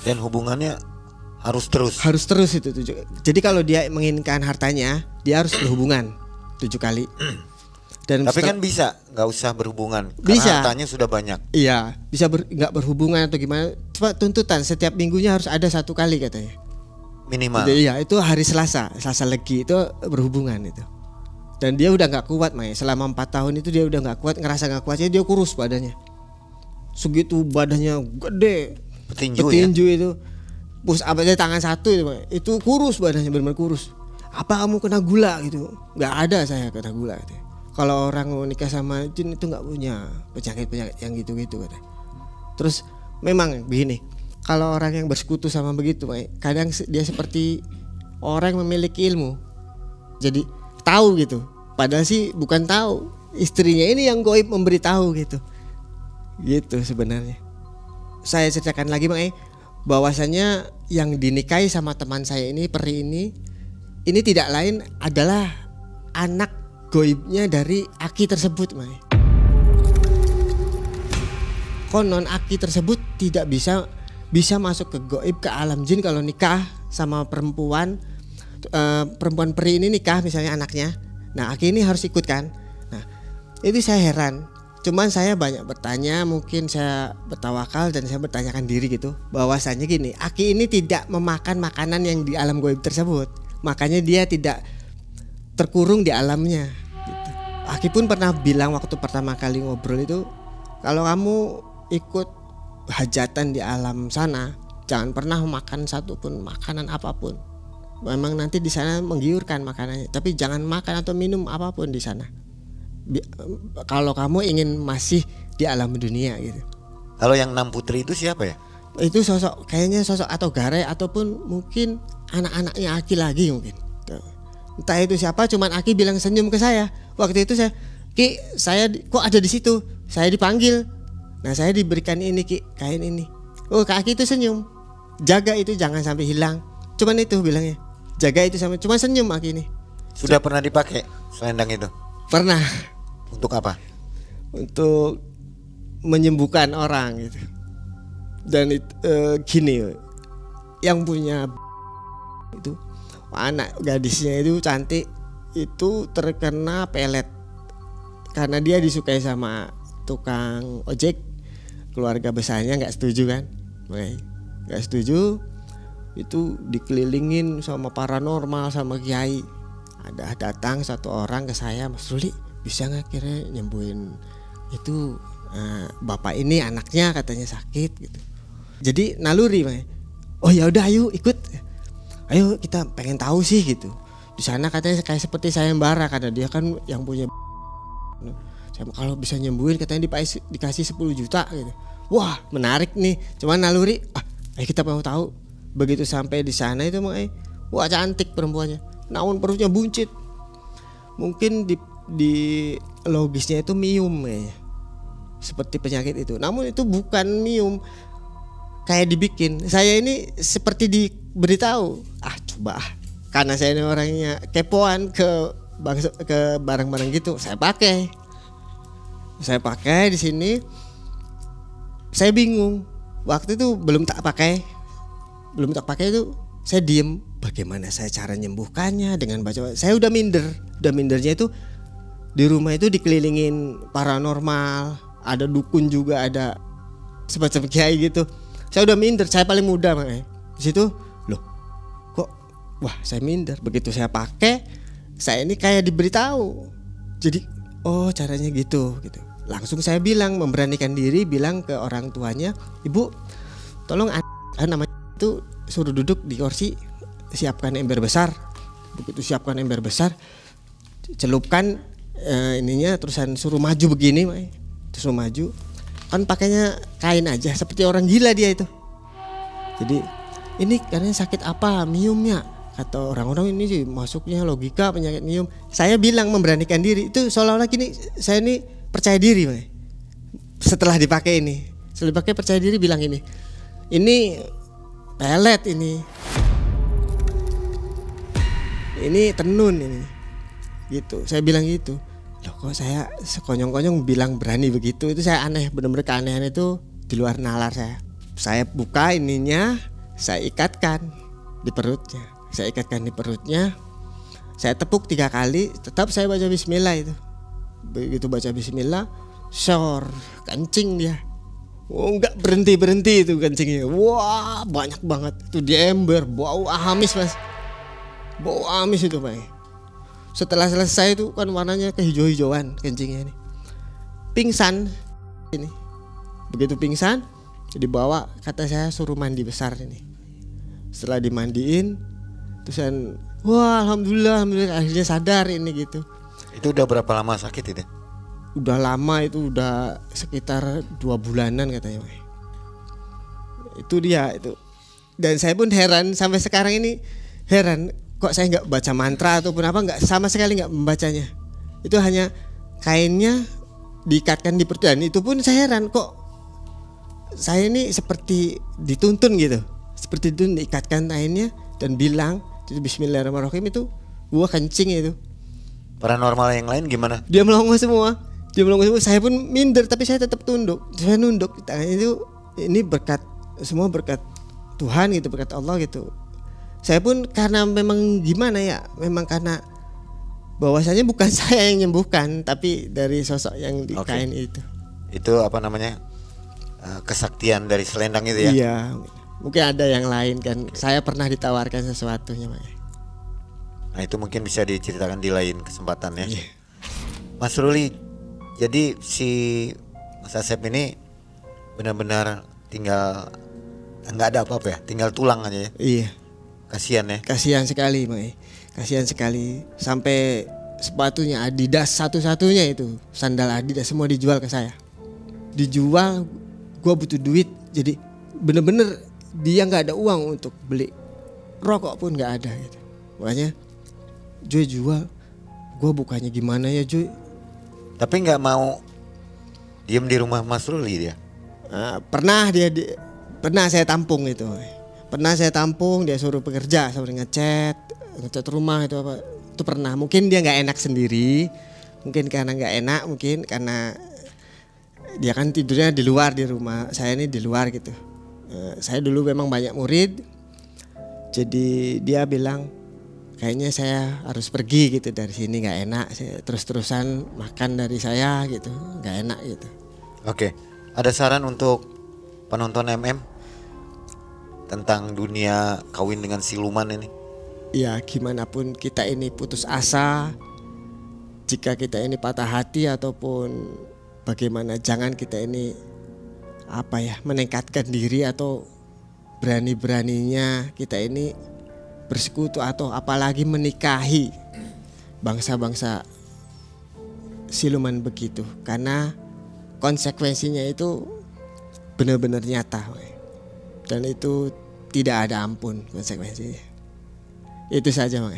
Dan hubungannya harus terus. Harus terus itu 7. Jadi kalau dia menginginkan hartanya, dia harus berhubungan 7 kali. Dan tapi kan bisa nggak usah berhubungan bisa. Karena hartanya sudah banyak. Iya, bisa nggak berhubungan atau gimana. Cuma tuntutan setiap minggunya harus ada 1 kali katanya. Minimal. Jadi, iya, itu hari Selasa Legi itu berhubungan itu. Dan dia udah nggak kuat, Mai. Selama 4 tahun itu dia udah nggak kuat, ngerasa nggak kuat, jadi dia kurus badannya. Segitu badannya gede. Petinju ya? Itu. Push up aja tangan 1 itu, Mai. Itu kurus badannya, benar-benar kurus. Apa kamu kena gula gitu? Nggak ada saya kena gula gitu. Kalau orang mau nikah sama jin itu nggak punya penyakit-penyakit yang gitu-gitu katanya. Terus memang begini, kalau orang yang bersekutu sama begitu, kadang dia seperti orang yang memiliki ilmu. Jadi tahu gitu. Padahal sih bukan tahu. Istrinya ini yang goib memberitahu gitu. Gitu sebenarnya. Saya ceritakan lagi, bahwasanya yang dinikahi sama teman saya ini, peri ini tidak lain adalah anak goibnya dari Aki tersebut, Konon Aki tersebut tidak bisa masuk ke goib, ke alam jin kalau nikah sama perempuan peri ini nikah misalnya anaknya. Nah, Aki ini harus ikut kan. Nah, itu saya heran. Cuman saya banyak bertanya, mungkin saya bertawakal dan saya bertanyakan diri gitu, bahwasanya gini, Aki ini tidak memakan makanan yang di alam goib tersebut. Makanya dia tidak terkurung di alamnya gitu. Aki pun pernah bilang waktu pertama kali ngobrol itu, kalau kamu ikut hajatan di alam sana, jangan pernah makan satupun makanan apapun. Memang nanti di sana menggiurkan makanannya, tapi jangan makan atau minum apapun di sana. Kalau kamu ingin masih di alam dunia gitu. Kalau yang 6 putri itu siapa ya? Itu kayaknya sosok atau Garai ataupun mungkin anak-anaknya Aki lagi mungkin. Entah itu siapa, cuman Aki bilang senyum ke saya. Waktu itu saya kok ada di situ? Saya dipanggil. Nah, saya diberikan ini, Ki, kain ini. Oh, Kak Aki itu senyum. Jaga itu jangan sampai hilang. Cuman itu bilangnya. Jaga itu sampai, cuma senyum Aki ini. Sudah pernah dipakai selendang itu? Pernah. Untuk apa? Untuk menyembuhkan orang gitu. Dan gini, yang punya itu anak gadisnya itu cantik, itu terkena pelet karena dia disukai sama tukang ojek. Keluarga besarnya nggak setuju kan, nggak setuju. Itu dikelilingin sama paranormal, sama kiai. Ada datang satu orang ke saya, Mas Ruli, bisa nggak kira nyembuhin itu bapak ini, anaknya katanya sakit gitu. Jadi naluri, oh ya udah, ayo ikut. Ayo kita pengen tahu sih gitu. Di sana katanya kayak seperti sayembara karena dia kan yang punya. Saya kalau bisa nyembuhin katanya dikasih 10 juta gitu. Wah, menarik nih. Cuman naluri, ayo kita mau tahu. Begitu sampai di sana itu wah cantik perempuannya. Namun perutnya buncit. Mungkin di logisnya itu mium kayaknya. Seperti penyakit itu. Namun itu bukan mium. Kayak dibikin. Saya ini seperti diberitahu. Coba karena saya ini orangnya kepoan ke barang-barang gitu. Saya pakai di sini. Saya bingung. Waktu itu belum tak pakai itu saya diem. Bagaimana saya cara nyembuhkannya dengan baca. Saya udah mindernya itu di rumah itu dikelilingin paranormal, ada dukun juga, ada semacam kiai gitu. Saya udah minder, saya paling muda makanya. Di situ loh, kok wah saya minder. Begitu saya pakai, saya ini kayak diberitahu. Jadi oh caranya gitu. Langsung saya bilang, memberanikan diri bilang ke orang tuanya, Ibu, tolong namanya itu suruh duduk di kursi, siapkan ember besar. Begitu siapkan ember besar, celupkan ininya, terusan suruh maju begini, suruh maju. Kan pakainya kain aja, seperti orang gila dia itu. Jadi ini karena sakit apa, miumnya, kata orang-orang ini sih masuknya logika penyakit mium. Saya bilang memberanikan diri itu seolah-olah gini, saya ini percaya diri, setelah dipakai ini, setelah dipakai percaya diri bilang ini pelet ini. ini tenun ini. Gitu. Saya bilang gitu. Loh kok saya sekonyong-konyong bilang berani begitu. Itu saya aneh, benar-benar keanehan itu di luar nalar saya. Saya buka ininya, saya ikatkan di perutnya. Saya ikatkan di perutnya. Saya tepuk 3 kali, tetap saya baca bismillah itu. Begitu baca bismillah, shor, kencing dia. Oh, enggak berhenti itu kencingnya. Wah, banyak banget. Itu di ember, bau amis, Mas. Bau amis itu, Pak. Setelah selesai itu kan warnanya kehijau-hijauan kencingnya ini. Pingsan ini. Begitu pingsan, dibawa, kata saya suruh mandi besar ini. Setelah dimandiin, terus wah alhamdulillah akhirnya sadar ini gitu. Itu udah berapa lama sakit itu? Udah lama itu, udah sekitar 2 bulanan katanya. Itu dia itu. Dan saya pun heran sampai sekarang ini, heran kok saya nggak baca mantra ataupun apa, nggak, sama sekali nggak membacanya. Itu hanya kainnya diikatkan di perut, dan itu pun saya heran kok saya ini seperti dituntun gitu, seperti itu diikatkan kainnya dan bilang itu bismillahirrahmanirrahim, itu gua kencing itu. Paranormal yang lain gimana? Dia melongo semua. Saya pun minder tapi saya tetap tunduk. Saya nunduk. Itu ini berkat, semua berkat Tuhan gitu, berkat Allah gitu. Saya pun karena memang gimana ya, memang karena bahwasanya bukan saya yang nyembuhkan, tapi dari sosok yang di kain itu. Itu apa namanya, kesaktian dari selendang itu ya? Iya, mungkin ada yang lain kan. Saya pernah ditawarkan sesuatunya, Pak. Nah itu mungkin bisa diceritakan di lain kesempatan ya. Mas Ruli, jadi si Mas Asep ini benar-benar tinggal nggak ada apa-apa ya, tinggal tulang aja ya? Iya. Kasihan ya? Kasihan sekali, Pak. Kasihan sekali. Sampai sepatunya Adidas satu-satunya itu, sandal Adidas semua dijual ke saya. Dijual, gua butuh duit. Jadi bener-bener dia nggak ada uang untuk beli rokok pun nggak ada gitu. Makanya Joy jual, gua bukannya gimana ya Joy. Tapi nggak mau diem di rumah Mas Ruli dia? Pernah pernah saya tampung itu. Pernah saya tampung, dia suruh pekerja sambil ngecat rumah itu apa. Itu pernah. Mungkin dia nggak enak sendiri, mungkin karena nggak enak, mungkin karena dia kan tidurnya di luar, di rumah saya ini di luar gitu. Saya dulu memang banyak murid, jadi dia bilang kayaknya saya harus pergi gitu dari sini, nggak enak. Saya terus-terusan makan dari saya gitu, nggak enak gitu. Oke, ada saran untuk penonton MM tentang dunia kawin dengan siluman ini? Ya gimana pun kita ini putus asa, jika kita ini patah hati ataupun bagaimana, jangan kita ini apa ya, meningkatkan diri atau berani-beraninya kita ini bersekutu atau apalagi menikahi bangsa-bangsa siluman begitu, karena konsekuensinya itu benar-benar nyata dan itu tidak ada ampun konsekuensinya. Itu saja, Mak.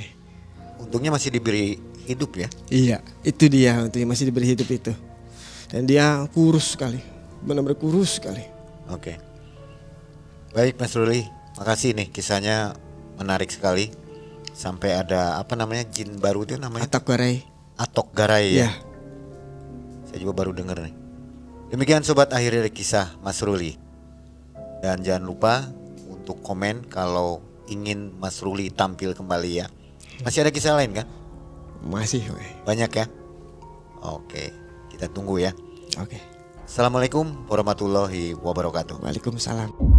Untungnya masih diberi hidup ya? Iya, itu dia, untungnya masih diberi hidup itu. Dan dia kurus sekali, benar-benar kurus sekali. Oke. Baik Mas Ruli, makasih nih, kisahnya menarik sekali. Sampai ada apa namanya, jin baru itu namanya? Atok Garai. Atok Garai ya. Ya. Saya juga baru dengar nih. Demikian sobat, akhir dari kisah Mas Ruli. Dan jangan lupa untuk komen kalau ingin Mas Ruli tampil kembali ya. Masih ada kisah lain kan? Masih, Banyak ya? Oke, kita tunggu ya. Oke. Assalamualaikum warahmatullahi wabarakatuh. Waalaikumsalam.